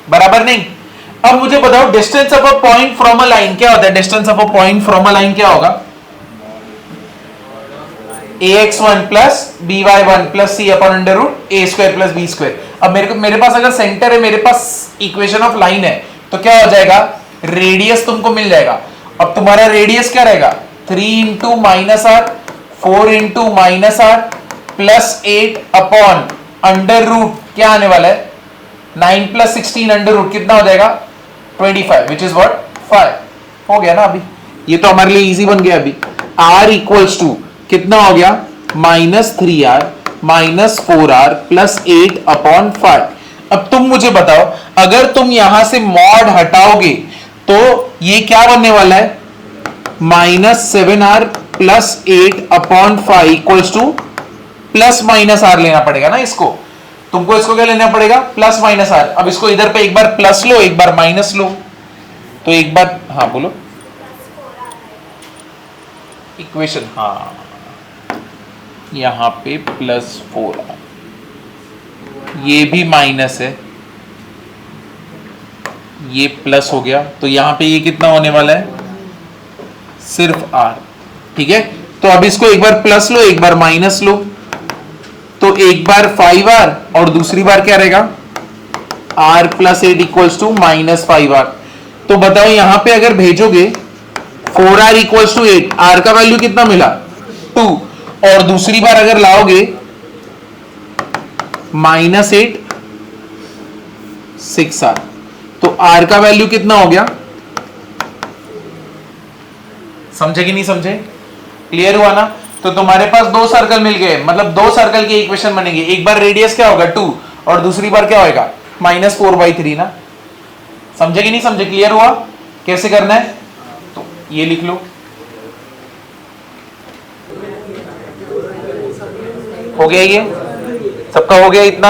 बराबर नहीं। अब मुझे बताओ distance of a point from a line क्या होता है, distance of a point from a line क्या होगा, ax1 plus by1 plus c upon under root a square plus b square. अब मेरे पास अगर सेंटर है, मेरे पास इक्वेशन ऑफ लाइन है, तो क्या हो जाएगा, रेडियस तुमको मिल जाएगा। अब तुम्हारा रेडियस क्या रहेगा, 3 into minus r, 4 into minus r plus 8 upon under root क्या आने वाला है, 9 प्लस 16 अंडर रूट कितना हो जाएगा, 25, विच इज व्हाट 5। हो गया ना, अभी ये तो हमारे लिए इजी बन गया। अभी r इक्वल्स टू कितना हो गया, -3r minus 4r plus 8 upon 5। अब तुम मुझे बताओ, अगर तुम यहां से मॉड हटाओगे तो ये क्या बनने वाला है, -7r plus 8 upon 5 equals to plus minus r लेना पड़ेगा ना, इसको तुमको इसको क्या लेना पड़ेगा, प्लस माइनस आर। अब इसको इधर पे एक बार प्लस लो, एक बार माइनस लो, तो एक बार, हाँ बोलो इक्वेशन, हाँ यहां पे +4, ये भी माइनस है, ये प्लस हो गया, तो यहां पे ये कितना होने वाला है, सिर्फ r। ठीक है, तो अब इसको एक बार प्लस लो, एक बार माइनस लो, तो एक बार 5r और दूसरी बार क्या रहेगा, r plus 8 equals to -5r। तो बताओ यहां पे अगर भेजोगे 4r इक्वल्स टू 8, r का वैल्यू कितना मिला, 2, और दूसरी बार अगर लाओगे -8 6r, तो r का वैल्यू कितना हो गया, समझे कि नहीं समझे, क्लियर हुआ ना। तो तुम्हारे पास दो सर्कल मिल गए, मतलब दो सर्कल की इक्वेशन बनेगी, एक बार रेडियस क्या होगा 2 और दूसरी बार क्या होगा -4/3 ना, समझे कि नहीं समझे, क्लियर हुआ, कैसे करना है, तो ये लिख लो, हो गया, ये सबका हो गया इतना।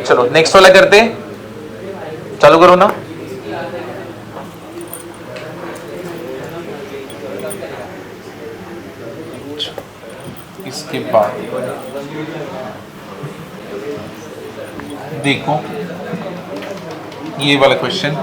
चलो नेक्स्ट वाला करते, चालू करो ना। इसके बाद देखो ये वाला क्वेश्चन,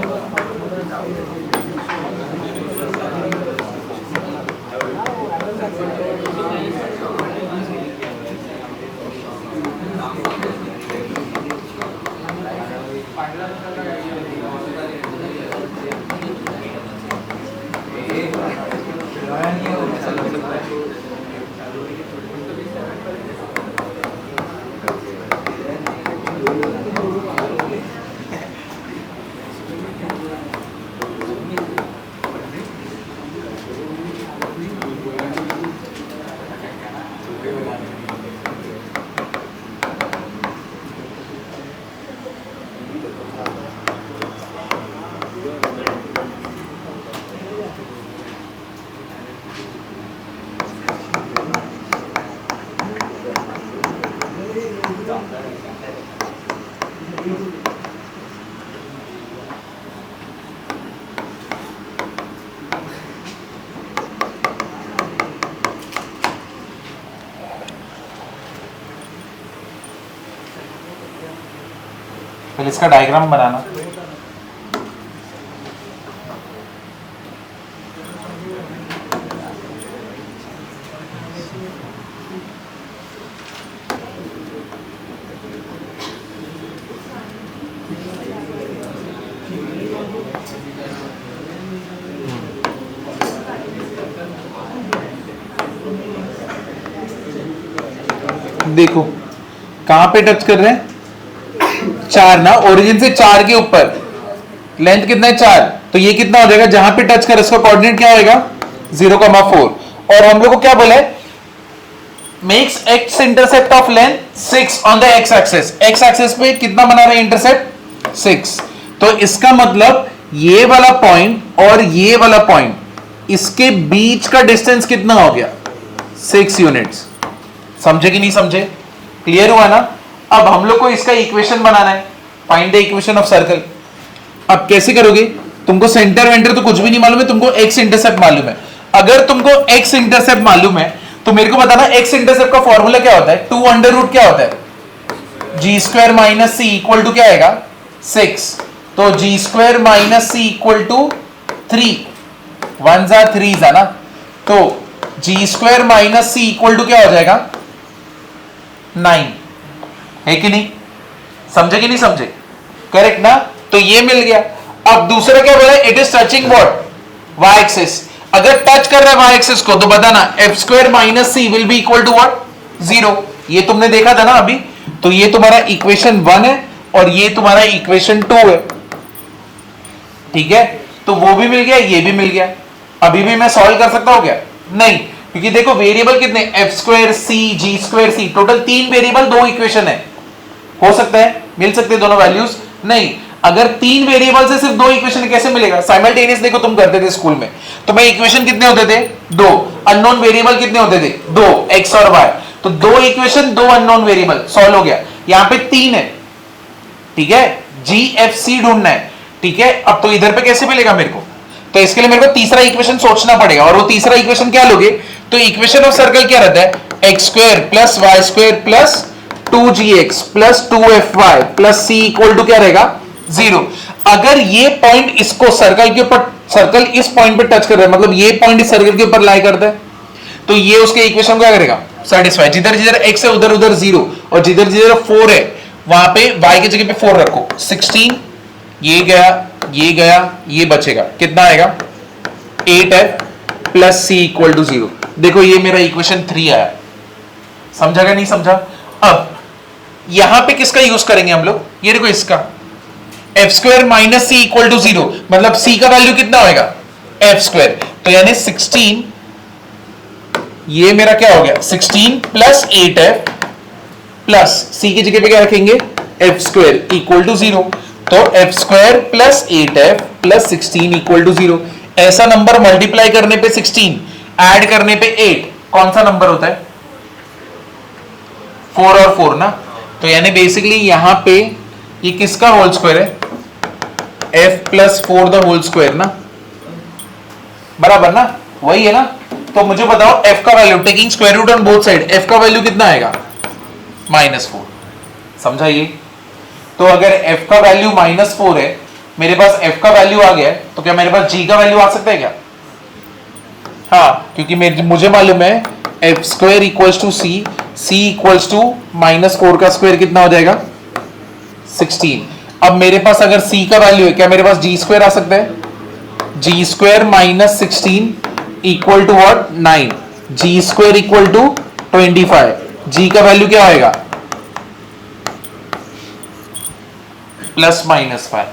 पहले इसका डायग्राम बनाना। देखो कहां पे टच कर रहे हैं, 4 ना, ओरिजिन से 4 के ऊपर, लेंथ कितना है 4, तो ये कितना हो जाएगा, जहां पे टच कर इसका कोऑर्डिनेट क्या होगा 0,4। और हम लोग को क्या बोला है, makes x intercept of length 6 on the x axis, x axis पे कितना बना रहे हैं इंटरसेप्ट 6। तो इसका मतलब ये वाला पॉइंट और ये वाला पॉइंट, इसके बीच का डिस्टेंस कितना हो गया 6 यूनिट्स, समझे कि नहीं समझे, क्लियर हुआ ना। अब हम लोग को इसका इक्वेशन बनाना है, find the equation of circle. अब कैसे करोगे, तुमको सेंटर वेंटर तो कुछ भी नहीं मालूम है, तुमको एक्स इंटरसेप्ट मालूम है। अगर तुमको एक्स इंटरसेप्ट मालूम है तो मेरे को बताना एक्स इंटरसेप्ट का फॉर्मूला क्या होता है। 2 अंडर रूट क्या होता है, जी square minus c equal to क्या आएगा 6। तो g square minus c equal to 3, 1 जा 3 जा ना, तो g square minus c equal to क्या हो जाएगा 9, है कि नहीं, समझे कि नहीं समझे, करेक्ट ना। तो ये मिल गया। अब दूसरा क्या बोला, it is touching what, y axis. अगर टच कर रहा है वाई एक्सिस को तो बताना f square minus c will be equal to what 0। ये तुमने देखा था ना अभी। तो ये तुम्हारा इक्वेशन 1 है और ये तुम्हारा इक्वेशन 2 है, ठीक है। तो वो भी मिल गया, ये भी मिल गया। अभी भी मैं सॉल्व कर सकता हूं क्या, नहीं, क्योंकि देखो वेरिएबल कितने, एफ स्क्वायर सी जी स्क्वायर सी, टोटल 3 वेरिएबल 2 इक्वेशन है। हो सकता है मिल सकते हैं दोनों वैल्यूज, नहीं। अगर 3 वेरिएबल से सिर्फ 2 इक्वेशन कैसे मिलेगा, साइमल्टेनियस देखो तुम करते थे स्कूल में, तो मैं इक्वेशन कितने होते थे 2, अननोन वेरिएबल कितने होते थे 2, एक्स और वाई। तो 2 इक्वेशन 2 अननोन वेरिएबल, सॉल्व हो गया। यहां पे 3 है, ठीक है, जी एफ सी ढूंढना है, ठीक है। अब तो इधर पे कैसे मिलेगा मेरे को, तो इसके लिए मेरे को तीसरा इक्वेशन सोचना पड़ेगा। और वो तीसरा इक्वेशन क्या लोगे, तो इक्वेशन ऑफ सर्कल क्या रहता है, x square plus y square plus 2gx plus 2fy plus c equal to क्या रहेगा 0। अगर ये पॉइंट इसको सर्कल के ऊपर, सर्कल इस पॉइंट पे टच कर रहा है, मतलब ये पॉइंट इस सर्कल के ऊपर लाई करता है, तो ये उसके इक्वेशन क्या करेगा, सेटिस्फाई। जिधर जिधर x है उधर उधर 0, और जिधर जिधर 4 है वहां पे y की जगह पे 4 रखो। 16 ये गया, ये गया, ये बचेगा, कितना आएगा 8f plus c equal to 0। देखो ये मेरा इक्वेशन 3 आया, समझा क्या नहीं समझा। अब यहां पे किसका यूज करेंगे हम लोग, ये देखो इसका, f square minus c equal to 0, मतलब c का वैल्यू कितना होगा एफ स्क्वायर, तो यानी 16, ये मेरा क्या हो गया 16 प्लस 8f प्लस c की जगह पे क्या रखेंगे एफ स्क्वायर इक्वल टू 0। तो f square plus 8f plus 16 equal to 0। ऐसा नंबर मल्टीप्लाई करने पे 16, ऐड करने पे 8, कौन सा नंबर होता है 4 और 4 ना। तो यानी बेसिकली यहां पे ये किसका होल स्क्वायर है, f plus 4 the whole square ना, बराबर ना, वही है ना। तो मुझे बताओ f का value, taking square root on both side, f का वैल्यू कितना आएगा -4, समझा ये। तो अगर f का वैल्यू -4 है, मेरे पास f का वैल्यू आ गया है, तो क्या मेरे पास g का वैल्यू आ सकता है क्या, हाँ, क्योंकि मुझे मालूम है f square equals to c, c equals to -4 का स्क्वायर कितना हो जाएगा 16। अब मेरे पास अगर c का वैल्यू है, क्या मेरे पास जी स्क्वायर आ सकता है, जी square minus 16 equal to what 9, z square equal to 25, z का वैल्यू क्या आएगा ±5,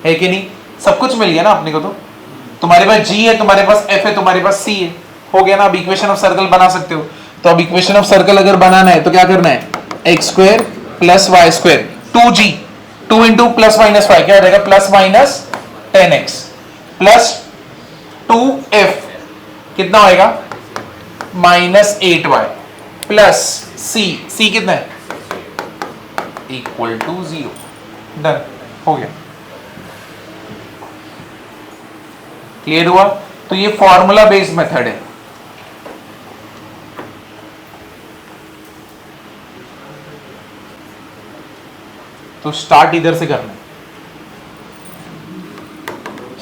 है कि नहीं। सब कुछ मिल गया ना अपने को। तो तुम्हारे पास g है, तुम्हारे पास f है, तुम्हारे पास c है, हो गया ना। अब इक्वेशन ऑफ सर्कल बना सकते हो। तो अब इक्वेशन ऑफ सर्कल अगर बनाना है तो क्या करना है, x square plus y square 2g, 2 into plus minus 5 क्या हो जाएगा plus minus 10x plus 2f कितना होएगा -8y प्लस c कितना है इक्वल टू 0। डन, हो गया, क्लियर हुआ। तो ये फॉर्मूला बेस्ड मेथड है। तो स्टार्ट इधर से करना है,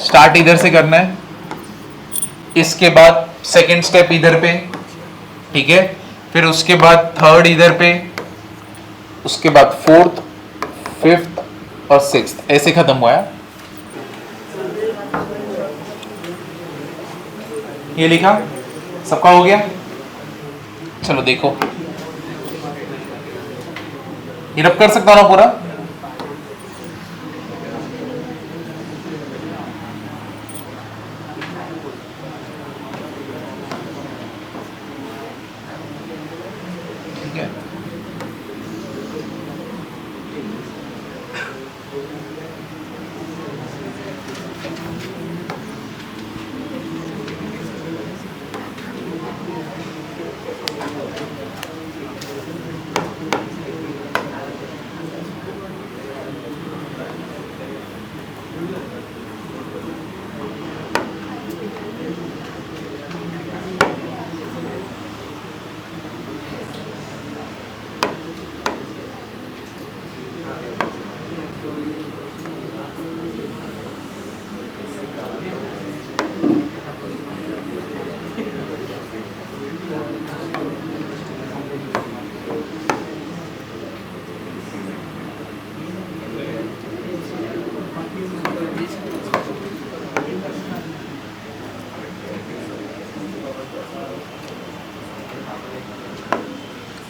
स्टार्ट इधर से करना है, इसके बाद सेकंड स्टेप इधर पे, ठीक है, फिर उसके बाद थर्ड इधर पे, उसके बाद फोर्थ, फिफ्थ और सिक्स्थ, ऐसे खत्म हुआ है। ये लिखा, सबका हो गया। चलो देखो, ये रब कर सकता हूं ना पूरा, ठीक है।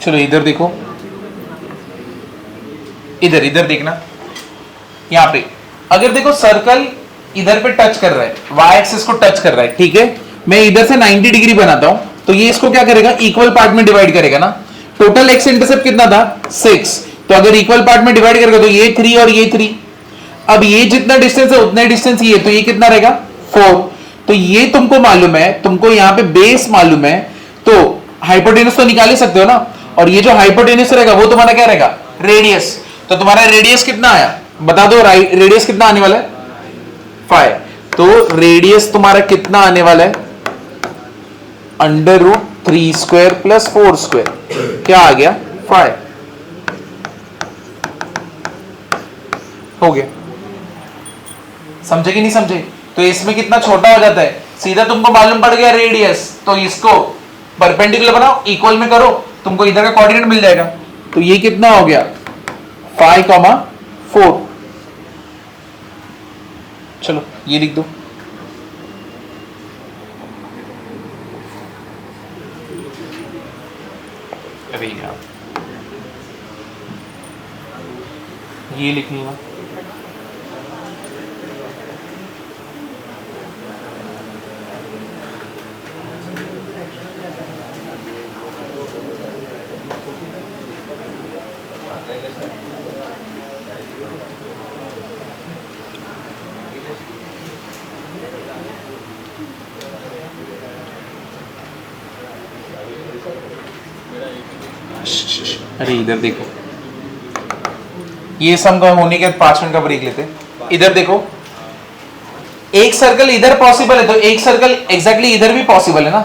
चलो इधर देखो, इधर इधर देखना, यहां पे अगर देखो सर्कल इधर पे टच कर रहा है, वाई एक्सिस को टच कर रहा है, ठीक है, मैं इधर से 90 डिग्री बनाता हूं, तो ये इसको क्या करेगा, इक्वल पार्ट में डिवाइड करेगा ना। टोटल एक्स इंटरसेप्ट कितना था 6, तो अगर इक्वल पार्ट में डिवाइड करेगा तो ये 3 और ये 3, अब ये जितना डिस्टेंस है उतना डिस्टेंस ये, तो ये कितना रहेगा 4, तो ये तुमको मालूम है, तुमको यहां पे बेस मालूम है, तो हाइपोटेन्यूज तो निकाल ही सकते हो ना, और ये जो हाइपोटेन्यूज रहेगा वो तुम्हारा क्या रहेगा रेडियस, तो तुम्हारा रेडियस कितना आया बता दो, रेडियस कितना आने वाला है 5, तो रेडियस तुम्हारा कितना आने वाला है √3² + 4², क्या आ गया 5, हो गया। समझे कि नहीं समझे, तो इसमें कितना छोटा हो जाता है, सीधा तुमको मालूम पड़ गया रेडियस, तो इसको परपेंडिकुलर बनाओ, इक्वल में करो, तुमको इधर का कोऑर्डिनेट मिल जाएगा, तो ये कितना हो गया 5,4, चलो ये लिख दो, अरे यार ये लिख लेना, अरे इधर देखो, ये सम का होने के बाद 5 मिनट का ब्रेक लेते, इधर देखो, एक सर्कल इधर पॉसिबल है, तो एक सर्कल एग्जैक्टली इधर भी पॉसिबल है ना,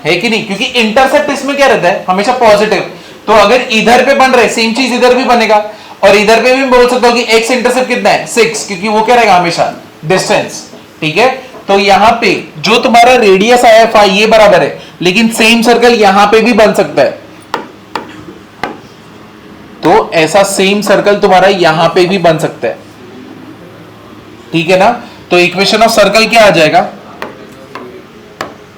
है कि नहीं, क्योंकि इंटरसेप्ट इसमें क्या रहता है हमेशा पॉजिटिव, तो अगर इधर पे बन रहा है सेम चीज इधर भी बनेगा, और इधर पे भी बोल सकता हूं कि एक्स इंटरसेप्ट कितना है 6, क्योंकि वो क्या रहेगा हमेशा डिस्टेंस, ठीक है, तो यहां पे जो तुम्हारा रेडियस आया 5 ये बराबर है, लेकिन सेम सर्कल यहां पे भी बन सकता है, तो ऐसा सेम सर्कल तुम्हारा यहां पे भी बन सकता है, ठीक है ना, तो इक्वेशन ऑफ सर्कल क्या आ जाएगा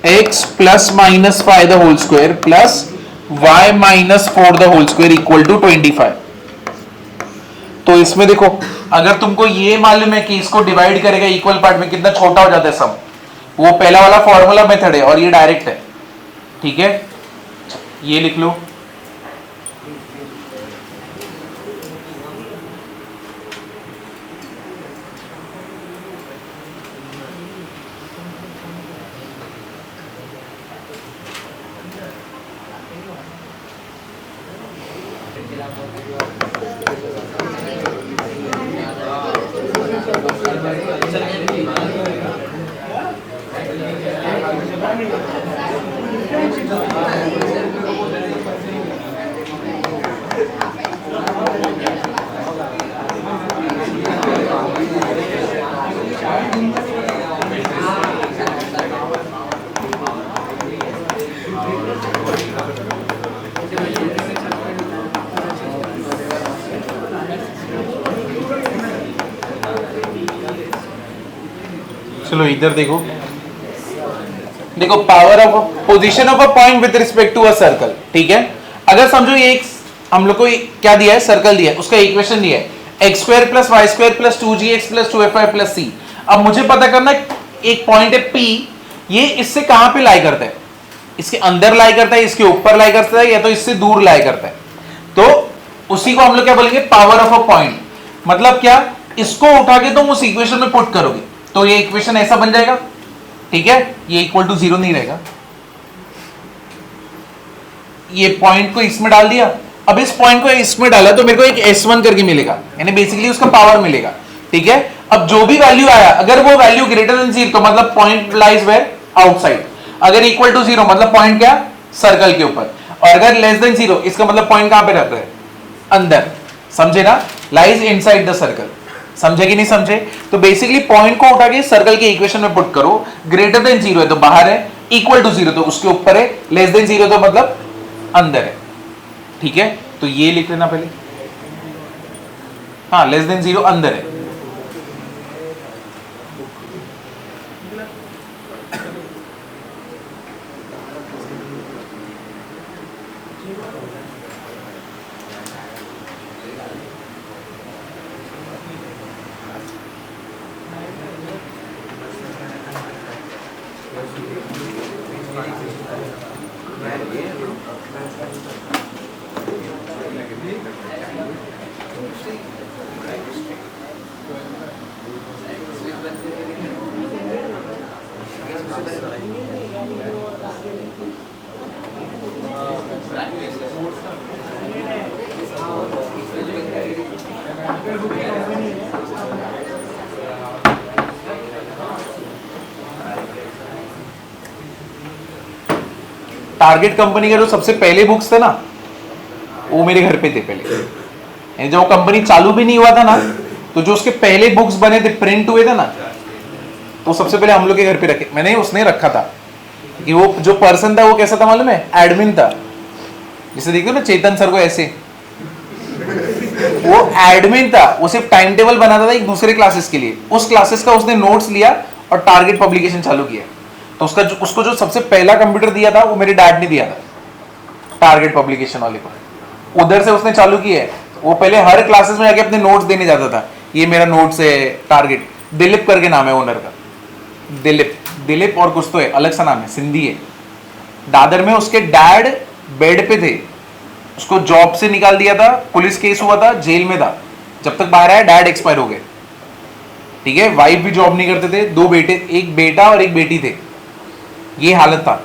x + -5² plus y - 4² equal to 25, तो इसमें देखो अगर तुमको ये मालूम है कि इसको डिवाइड करेगा इक्वल पार्ट में कितना छोटा हो जाता है सम, वो पहला वाला फॉर्मूला मेथड है और ये डायरेक्ट है, ठीक है, ये लिख लो, चलो इधर देखो, देखो power of position of a point with respect to a circle, ठीक है, अगर समझो ये एक हम लोग को क्या दिया है सर्कल दिया है, उसका इक्वेशन दिया है x² + y² + 2gx + 2fy + c, अब मुझे पता करना है एक पॉइंट है P, ये इससे कहां पे लाई करता है, इसके अंदर लाई करता है, इसके ऊपर लाई करता है, या तो इससे दूर लाई करता है, तो उसी को हम लोग क्या बोलेंगे पावर ऑफ अ पॉइंट, मतलब क्या, इसको उठा के तुम उस इक्वेशन में पुट करोगे तो ये इक्वेशन ऐसा बन जाएगा, ठीक है, ये इक्वल टू 0 नहीं रहेगा, ये पॉइंट को इसमें डाल दिया, अब इस पॉइंट को इसमें डाला तो मेरे को एक S1 करके मिलेगा, यानी बेसिकली उसका पावर मिलेगा, ठीक है, अब जो भी वैल्यू आया अगर वो वैल्यू ग्रेटर देन 0 तो मतलब पॉइंट लाइज वेयर आउटसाइड, अगर इक्वल टू 0 मतलब पॉइंट क्या सर्कल के ऊपर, और अगर लेस देन 0 इसका मतलब पॉइंट कहां पे रहता है अंदर, समझे ना, लाइज इनसाइड द सर्कल, समझे कि नहीं समझे, तो बेसिकली पॉइंट को उठा के सर्कल के इक्वेशन में पुट करो, ग्रेटर देन 0 है तो बाहर है, इक्वल टू 0 तो उसके ऊपर है, लेस देन 0 तो मतलब अंदर है, ठीक है, तो ये लिख लेना पहले, हाँ लेस देन 0 अंदर है, टारगेट कंपनी के जो सबसे पहले बुक्स थे ना, वो मेरे घर पे थे पहले। जब वो कंपनी चालू भी नहीं हुआ था ना, तो जो उसके पहले बुक्स बने थे, प्रिंट हुए थे ना, तो सबसे पहले हम लोग के घर पे रखे, मैंने उसने रखा था। कि वो जो पर्सन था वो कैसा था मालूम है? एडमिन था। जिसे देखते हो ना चेतन सर को ऐसे, वो एडमिन था। वो सिर्फ टाइम टेबल बनाता था एक दूसरे क्लासेस के लिए। उस क्लासेस का उसने नोट्स लिया और टारगेट पब्लिकेशन चालू किया। तो उसको जो सबसे पहला कंप्यूटर दिया था वो मेरे डैड ने दिया था, टारगेट पब्लिकेशन वाले को। उधर से उसने चालू किया है। वो पहले हर क्लासेस में जाके अपने नोट्स देने जाता था। ये मेरा नोट्स है टारगेट। दिलीप करके नाम है ओनर का, दिलीप और कुछ तो है, अलग सा नाम है, सिंधी है। दादर में उसके डैड बेड पे थे, उसको जॉब से निकाल दिया था, पुलिस केस हुआ था, जेल में था। जब तक बाहर आया डैड एक्सपायर हो गए, ठीक है। वाइफ भी जॉब नहीं करते थे, 2 बेटे, एक बेटा और एक बेटी थे। ये हालत था।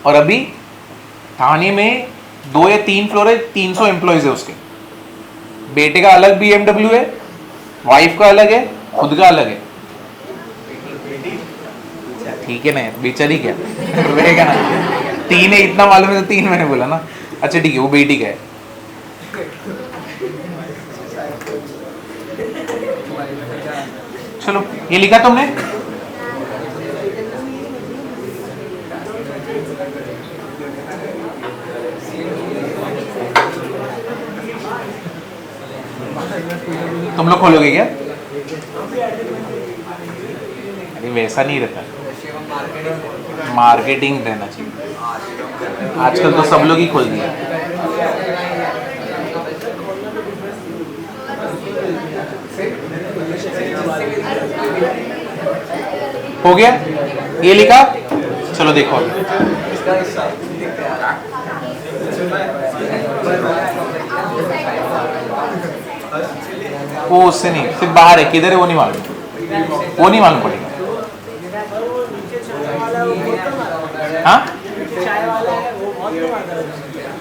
और अभी थाने में 2 या 3 फ्लोर है, 300 एम्प्लॉयज है उसके। बेटे का अलग BMW है, वाइफ का अलग है, खुद का अलग है। ठीक है ना, बेचारी क्या रहेगा ना। 3 है इतना मालूम है, तो 3 मैंने बोला ना। अच्छा ठीक है, वो बेटी का है। चलो ये लिखा तुमने? तुम लोग खोलोगे क्या? अरे वैसा नहीं रहता, मार्केटिंग रहना चाहिए। आजकल तो सब लोग ही खोल दिया। हो गया? ये लिखा? चलो देखो। वो उससे नहीं, सिर्फ बाहर है, किधर है वो नहीं मालूम, वो नहीं मालूम पड़ेगा। हाँ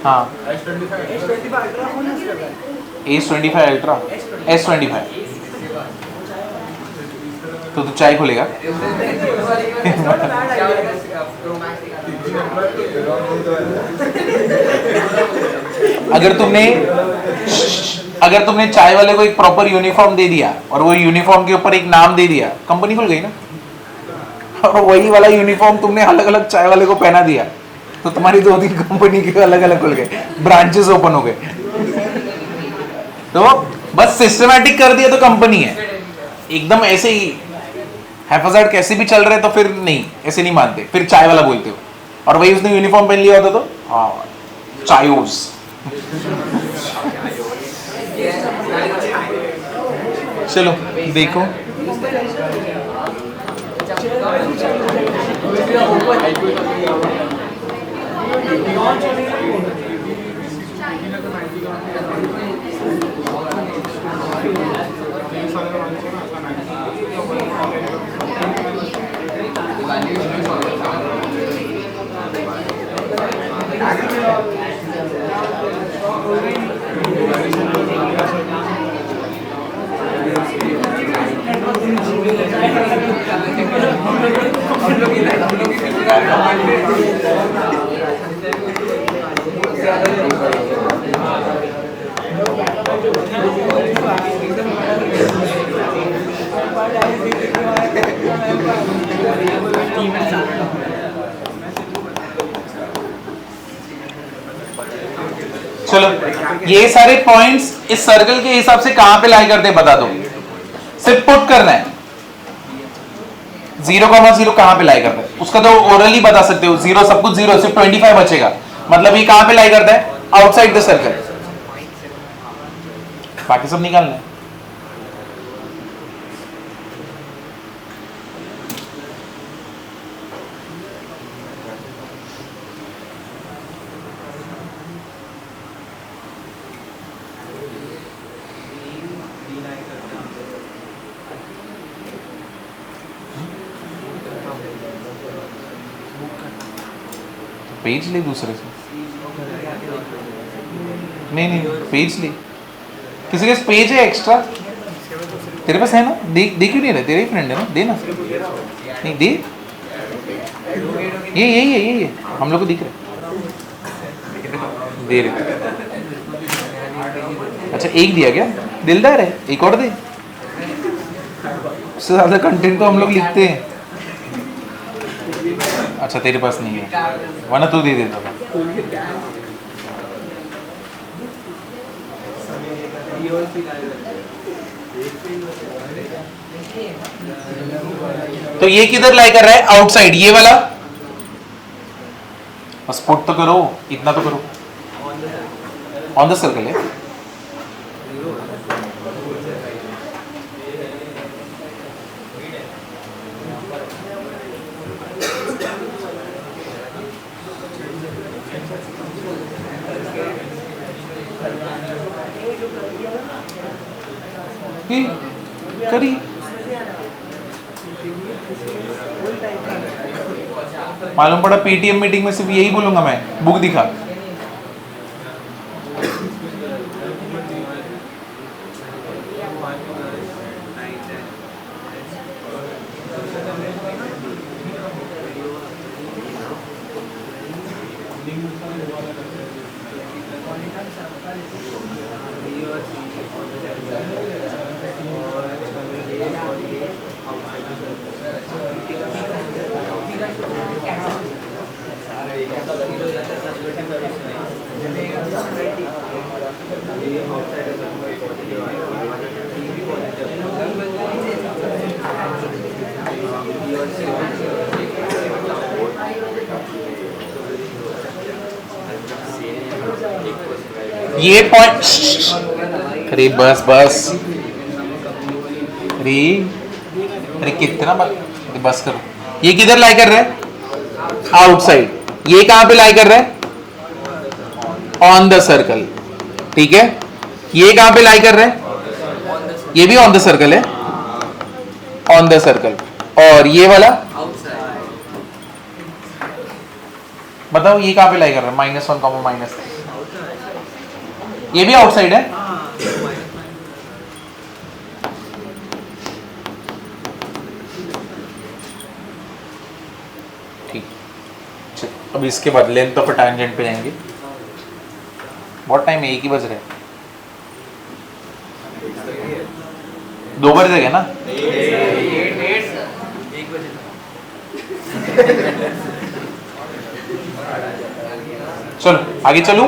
हाँ, S25 अल्ट्रा, S25। तो तू चाय खोलेगा? अगर तुमने चाय वाले को एक प्रॉपर यूनिफॉर्म दे दिया और वो यूनिफॉर्म के ऊपर एक नाम दे दिया, कंपनी खुल गई ना। और वही वाला यूनिफॉर्म तुमने अलग अलग चाय वाले को पहना दिया, तो तुम्हारी 2-3 कंपनी के अलग अलग खुल गए, ब्रांचेस ओपन हो गए। तो बस सिस्टमैटिक कर दिया तो कंपनी है। एकदम ऐसे ही हैफाजार्ड कैसे भी चल रहे तो फिर नहीं, ऐसे नहीं मानते, फिर चाय वाला बोलते हो। और वही उसने यूनिफॉर्म पहन लिया होता तो हाँ चायोस। चलो देखो, चलो ये सारे पॉइंट्स इस सर्कल के हिसाब से कहां पे लाई करते हैं बता दो। सिर्फ पुट करना है 0,0 कहां पे लाई करता है, उसका तो ओरली बता सकते हो। 0 सब कुछ 0, सिर्फ 25 बचेगा, मतलब ये कहां पे लाई करता है? Outside the circle. बाकी सब निकालना है। पेज ले दूसरे से, नहीं पेज ले, किसी के पेज है एक्स्ट्रा तेरे पास है ना? देख क्यों नहीं रहा? तेरे ही फ्रेंड है ना, दे ना। नहीं दे, ये यही है हम लोग को दिख रहा है। दे रहे। अच्छा एक दिया क्या? दिलदार है, एक और दे। उससे ज्यादा कंटेंट तो हम लोग लिखते हैं। अच्छा तेरे पास नहीं है, वरना तू दे देता था। तो ये किधर लाई कर रहा है? आउटसाइड, ये वाला। बस पुट तो करो, इतना तो करो। ऑन द सर्कल है। करी मालूम पड़ा पीटीएम मीटिंग में सिर्फ यही बोलूंगा मैं, बुक दिखा। ये पॉइंट, अरे बस बस, अरे अरे कितना बस करो। ये किधर लाई कर रहा है? आउटसाइड। ये कहां पे लाई कर रहा है? ऑन द सर्कल, ठीक है। ये कहां पे लाई कर रहा है? ये भी ऑन द सर्कल है, ऑन द सर्कल। और ये वाला बताओ ये कहां पे लाई कर रहा है? -1, -3। ये भी आउटसाइड है। ठीक, अब इसके बाद लेंथ ऑफ टैंजेंट पे जाएंगे। बहुत टाइम है, एक ही बज रहे हैं। 2 बज गए ना? चलो आगे चलूं।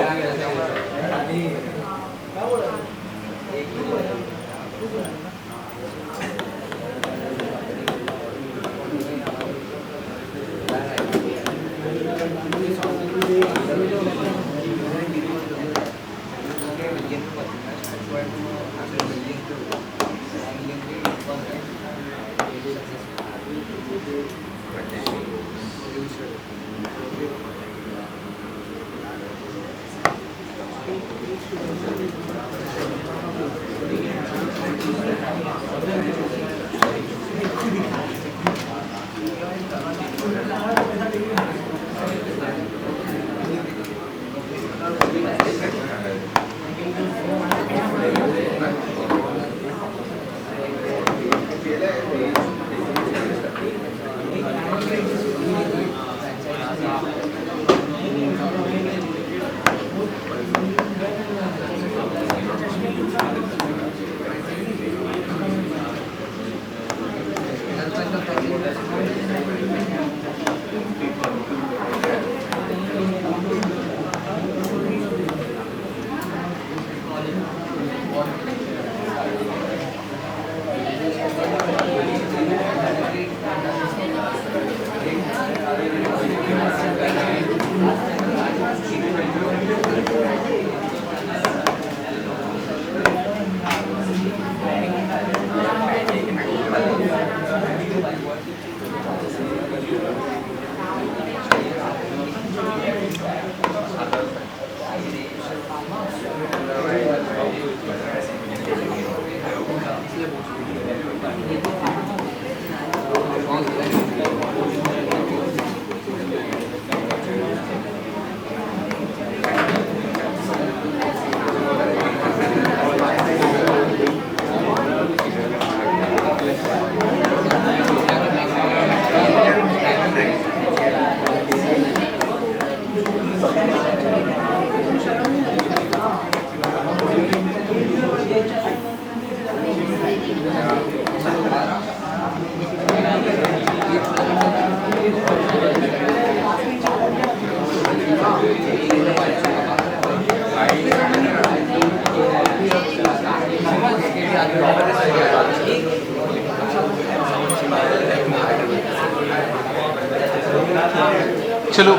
चलो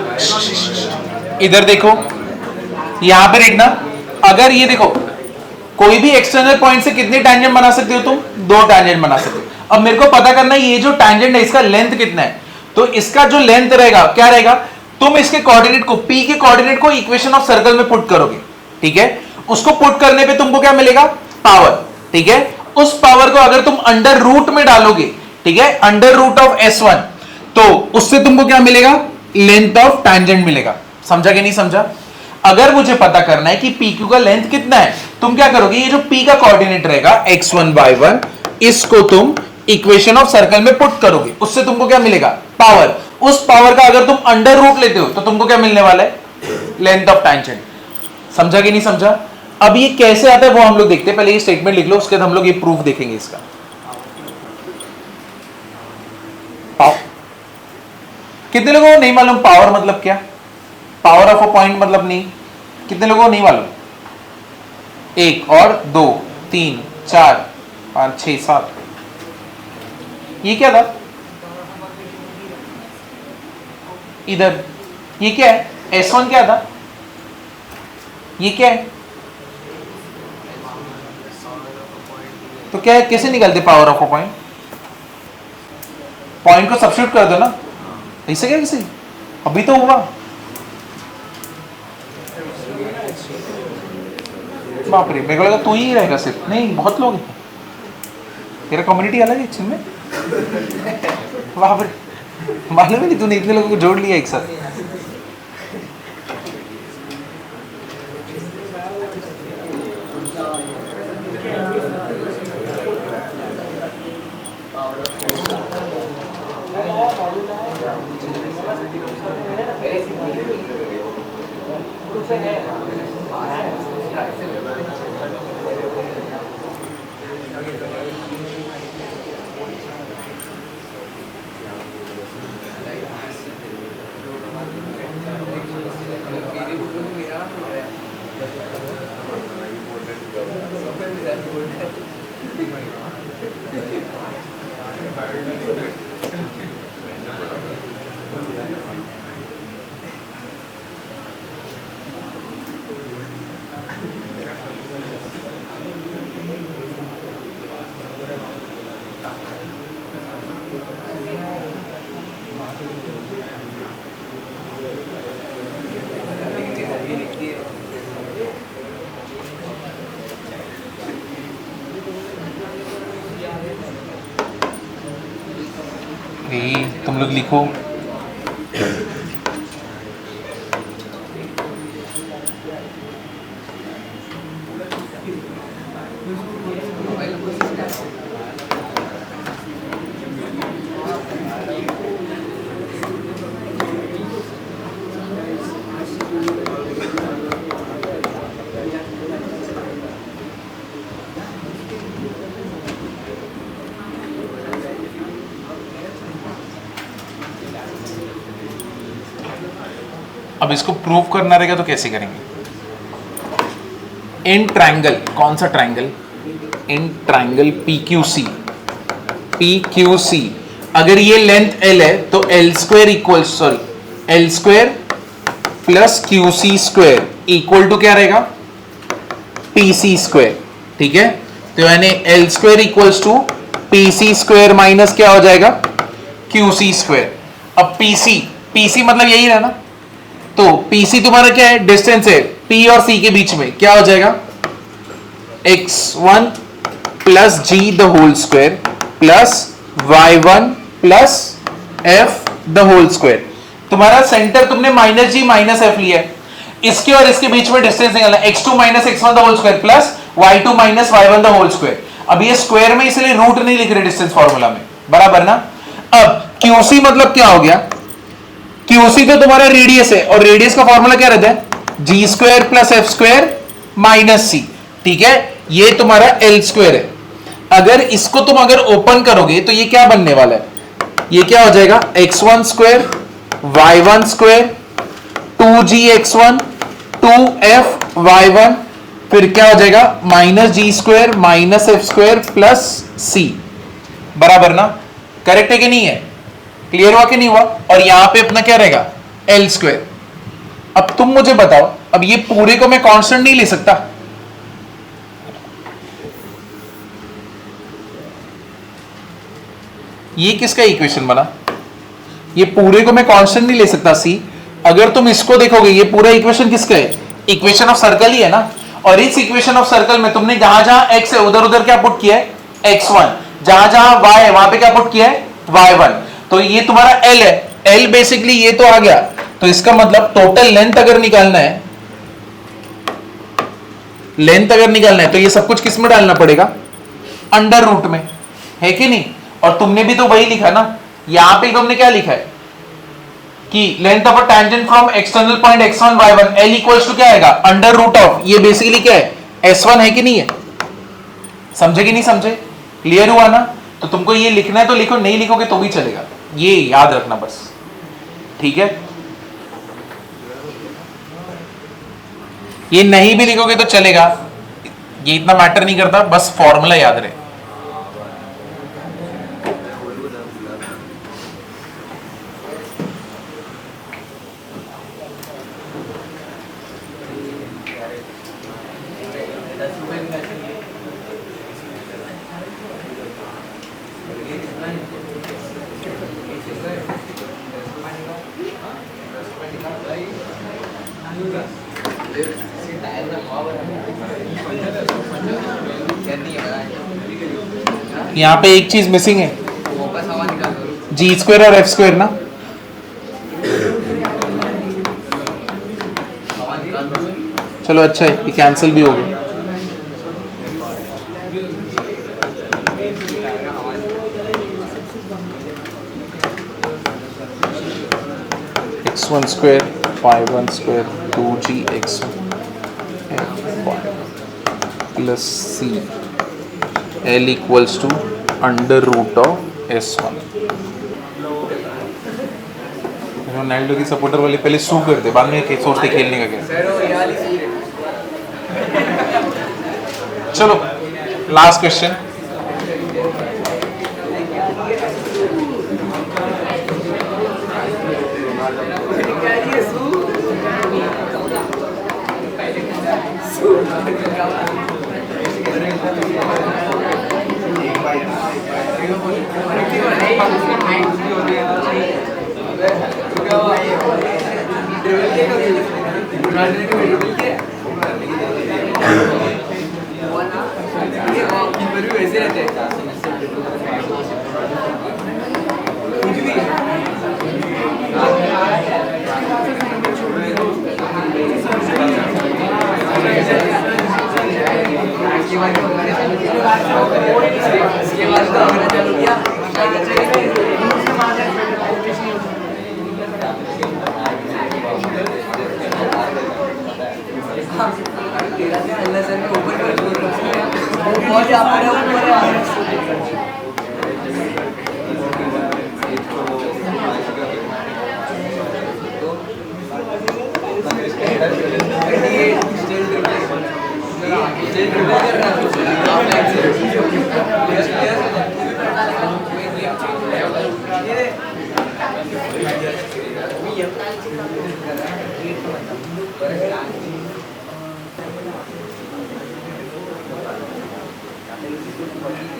इधर देखो, यहां पे देखना, अगर ये देखो कोई भी एक्सटर्नल पॉइंट से कितने टैंजेंट बना सकते हो तुम? 2 टैंजेंट बना सकते हो। अब मेरे को पता करना है ये जो टैंजेंट है इसका लेंथ कितना है, तो इसका जो लेंथ रहेगा क्या रहेगा, तुम इसके कोऑर्डिनेट को, P के कोऑर्डिनेट को इक्वेशन ऑफ सर्कल में पुट करोगे, ठीक है। उसको पुट करने पे तुमको क्या मिलेगा? पावर, ठीक है। उस पावर को अगर तुम अंडर रूट में डालोगे, ठीक है, अंडर रूट ऑफ S1, तो उससे तुमको क्या मिलेगा? लेंथ ऑफ टैंजेंट मिलेगा। समझा कि नहीं समझा? अगर मुझे पता करना है कि PQ का लेंथ कितना है, तुम क्या करोगे, ये जो P का कोऑर्डिनेट रहेगा x1 y1, इसको तुम इक्वेशन ऑफ सर्कल में पुट करोगे, उससे तुमको क्या मिलेगा? पावर। उस पावर का अगर तुम अंडर रूट लेते हो तो तुमको क्या मिलने वाला है? Length of tangent. समझा कि नहीं समझा? अब ये कैसे आता है वो हम लोग देखते हैं, पहले ये स्टेटमेंट लिख लो, उसके बाद हम लोग ये प्रूफ देखेंगे इसका। कितने लोगों को नहीं मालूम पावर मतलब क्या? पावर ऑफ अ पॉइंट मतलब नहीं, कितने लोगों को नहीं मालूम? 1 और 2 3 4 5 6 7, ये क्या था इधर? ये क्या है? S1 क्या था? ये क्या है? तो क्या है, कैसे निकालते power of a point? Point को सब्स्टिट्यूट कर दो ना, ऐसे क्या किसी? अभी तो हुआ। बाप रे, मेरे को लगा तू ही रहेगा सिर्फ, नहीं बहुत लोग हैं, तेरा कम्युनिटी अलग है एक्चुअल में। बाप रे, मालूम ही नहीं तूने इतने लोगों को जोड़ लिया एक साथ। तुम लोग लिखो, अब इसको प्रूव करना रहेगा तो कैसे करेंगे? इन ट्रायंगल, कौन सा triangle? In triangle PQC, PQC अगर ये लेंथ L है तो L² equal, sorry L² plus QC² equal to क्या रहेगा? PC², ठीक है। तो यानी L² equals to PC² minus क्या हो जाएगा? QC²। अब PC मतलब यही रहा ना, तो PC तुम्हारा क्या है? डिस्टेंस है P और C के बीच में, क्या हो जाएगा? x1 plus g the whole square plus y1 plus f the whole square. तुम्हारा सेंटर तुमने माइनस g माइनस f लिया है, इसके और इसके बीच में डिस्टेंस निकालना, x2 minus x1 the whole square plus y2 minus y1 the whole square. अब ये स्क्वायर में इसलिए रूट नहीं लिख रहे डिस्टेंस फॉर्मूला में, बराबर ना। अब QC मतलब क्या हो गया? QC तो तुम्हारा रेडियस है, और रेडियस का फॉर्मूला क्या रहता है? g² plus f² minus c, ठीक है। ये तुम्हारा L² है। अगर इसको तुम अगर ओपन करोगे तो ये क्या बनने वाला है? ये क्या हो जाएगा? x1² y1² 2gx1 2f y1 फिर क्या हो जाएगा, minus g square minus f square plus c, बराबर ना, करेक्ट है कि नहीं है, क्लियर हुआ कि नहीं हुआ। और यहां पे अपना क्या रहेगा, एल स्क्वायर। अब तुम मुझे बताओ, अब ये पूरे को मैं कांस्टेंट नहीं ले सकता, ये किसका इक्वेशन बना, ये पूरे को मैं कांस्टेंट नहीं ले सकता सी। अगर तुम इसको देखोगे, ये पूरा इक्वेशन किसका है, इक्वेशन ऑफ सर्कल ही है ना। और इस इक्वेशन ऑफ सर्कल में तुमने जहां जहां x है उधर उधर क्या पुट किया है, x1, जहां जहां y है वहां पे क्या पुट किया है, y1। तो ये तुम्हारा l है, l बेसिकली ये तो आ गया। तो इसका मतलब टोटल लेंथ अगर निकालना है, लेंथ अगर निकालना है तो ये सब कुछ किस में डालना पड़ेगा, अंडर रूट में, है कि नहीं। और तुमने भी तो वही लिखा ना, यहां पे तुमने क्या लिखा है कि length of a tangent from external point x1 y1 l equals to क्या आएगा, अंडर रूट ऑफ, ये बेसिकली क्या है, s1 है कि नहीं है, समझे कि नहीं समझे, क्लियर हुआ ना। तो तुमको ये लिखना है तो लिखो, नहीं लिखोगे तो भी चलेगा, ये याद रखना बस, ठीक है। ये नहीं भी लिखोगे तो चलेगा, ये इतना मैटर नहीं करता, बस फॉर्मूला याद रहे। यहां पे एक चीज मिसिंग है, जी स्क्वायर और एफ स्क्वायर ना, चलो अच्छा है, ये कैंसिल भी हो गया। x1 square y1 square 2g x1 plus c l equals to under root of s1। Ronaldo की सपोर्टर वाले पहले सू करते, बाद में सोचते खेलने का क्या। चलो लास्ट क्वेश्चन,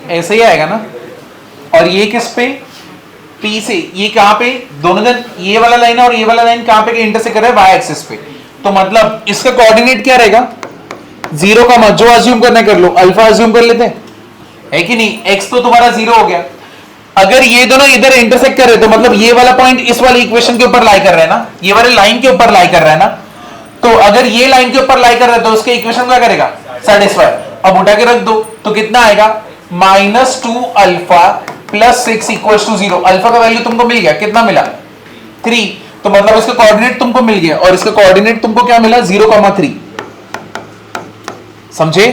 ऐसे ही आएगा ना। और ये किस पे, P से, ये कहां पे, दोनों जन, ये वाला लाइन और ये वाला लाइन कहां पे इंटरसेक्ट कर रहा है, वाई एक्सिस पे। तो मतलब इसका कोऑर्डिनेट क्या रहेगा, 0 का मत, जो अज्यूम करना कर लो, अल्फा अज्यूम कर लेते हैं, है कि नहीं। x तो तुम्हारा 0 हो गया। अगर ये दोनों इधर इंटरसेक्ट कर रहे तो मतलब ये वाला पॉइंट इस वाले इक्वेशन के ऊपर लाई कर रहा है ना, ये वाले लाइन के ऊपर लाई कर रहा है ना। तो अगर ये लाइन के ऊपर लाई कर रहा है तो उसके इक्वेशन क्या करेगा, सेटिस्फाई। अब उठा के रख दो तो कितना आएगा, -2 alpha plus 6 equals to 0। Alpha का वैल्यू तुमको मिल गया, कितना मिला, 3। तो मतलब इसका कोऑर्डिनेट तुमको मिल गया, और इसका कोऑर्डिनेट तुमको क्या मिला, 0,3। समझे।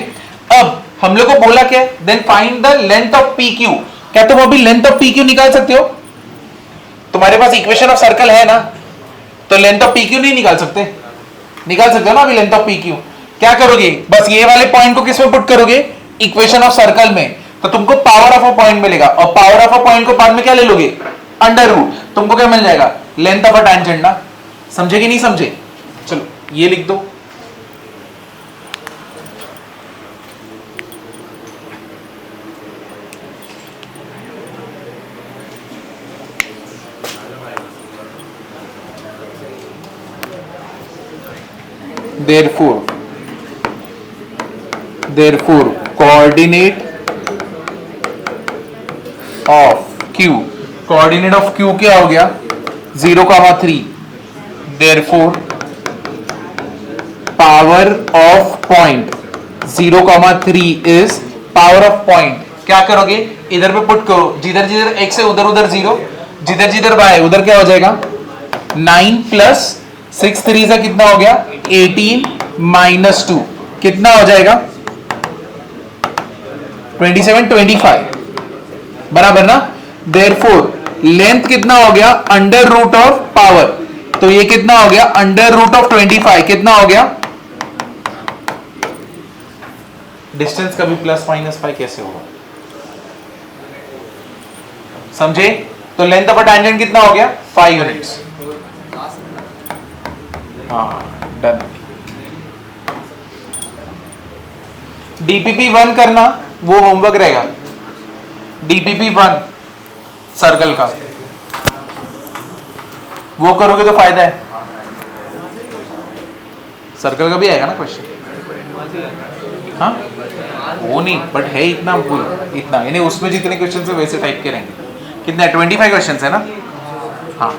अब हम लोग को बोला क्या, then find the length of P Q. क्या तुम अभी लेंथ ऑफ पी क्यू निकाल सकते हो, तुम्हारे पास इक्वेशन ऑफ सर्कल है ना, तो लेंथ ऑफ पी क्यू नहीं निकाल सकते, निकाल सकते हो ना अभी लेंथ ऑफ पी क्यू। क्या करोगे, बस ये वाले पॉइंट को किसमें पुट करोगे, इक्वेशन ऑफ सर्कल में, तो तुमको पावर ऑफ अ पॉइंट मिलेगा, और पावर ऑफ अ पॉइंट को बाद में क्या ले लोगे, अंडर रूट, तुमको क्या मिल जाएगा, लेंथ ऑफ अ टैंजेंट ना। समझे कि नहीं समझे? चलो ये लिख दो, therefore coordinate of q, coordinate of q क्या हो गया 0,3, therefore power of point 0,3 is power of point। क्या करोगे, इधर पे पुट करो, जिधर जिधर x है उधर उधर 0, जिधर जिधर y है उधर क्या हो जाएगा 9 प्लस 6 3 से कितना हो गया 18 माइनस 2 कितना हो जाएगा 27 25 बराबर ना। देयरफॉर लेंथ कितना हो गया अंडर रूट ऑफ पावर, तो ये कितना हो गया अंडर रूट ऑफ 25 कितना हो गया, डिस्टेंस कभी प्लस माइनस 5 कैसे होगा, समझे? तो लेंथ ऑफ अ टैंजेंट कितना हो गया 5 यूनिट्स। हाँ डन। डीपीपी 1 करना वो होमवर्क रहेगा, डीपीपी 1 सर्कल का वो करोगे तो फायदा है, सर्कल का भी आएगा ना क्वेश्चन, हाँ वो नहीं बट है इतना इतना, यानी उसमें जितने क्वेश्चन है वैसे टाइप के रहेंगे, कितने 25 क्वेश्चन है ना, हाँ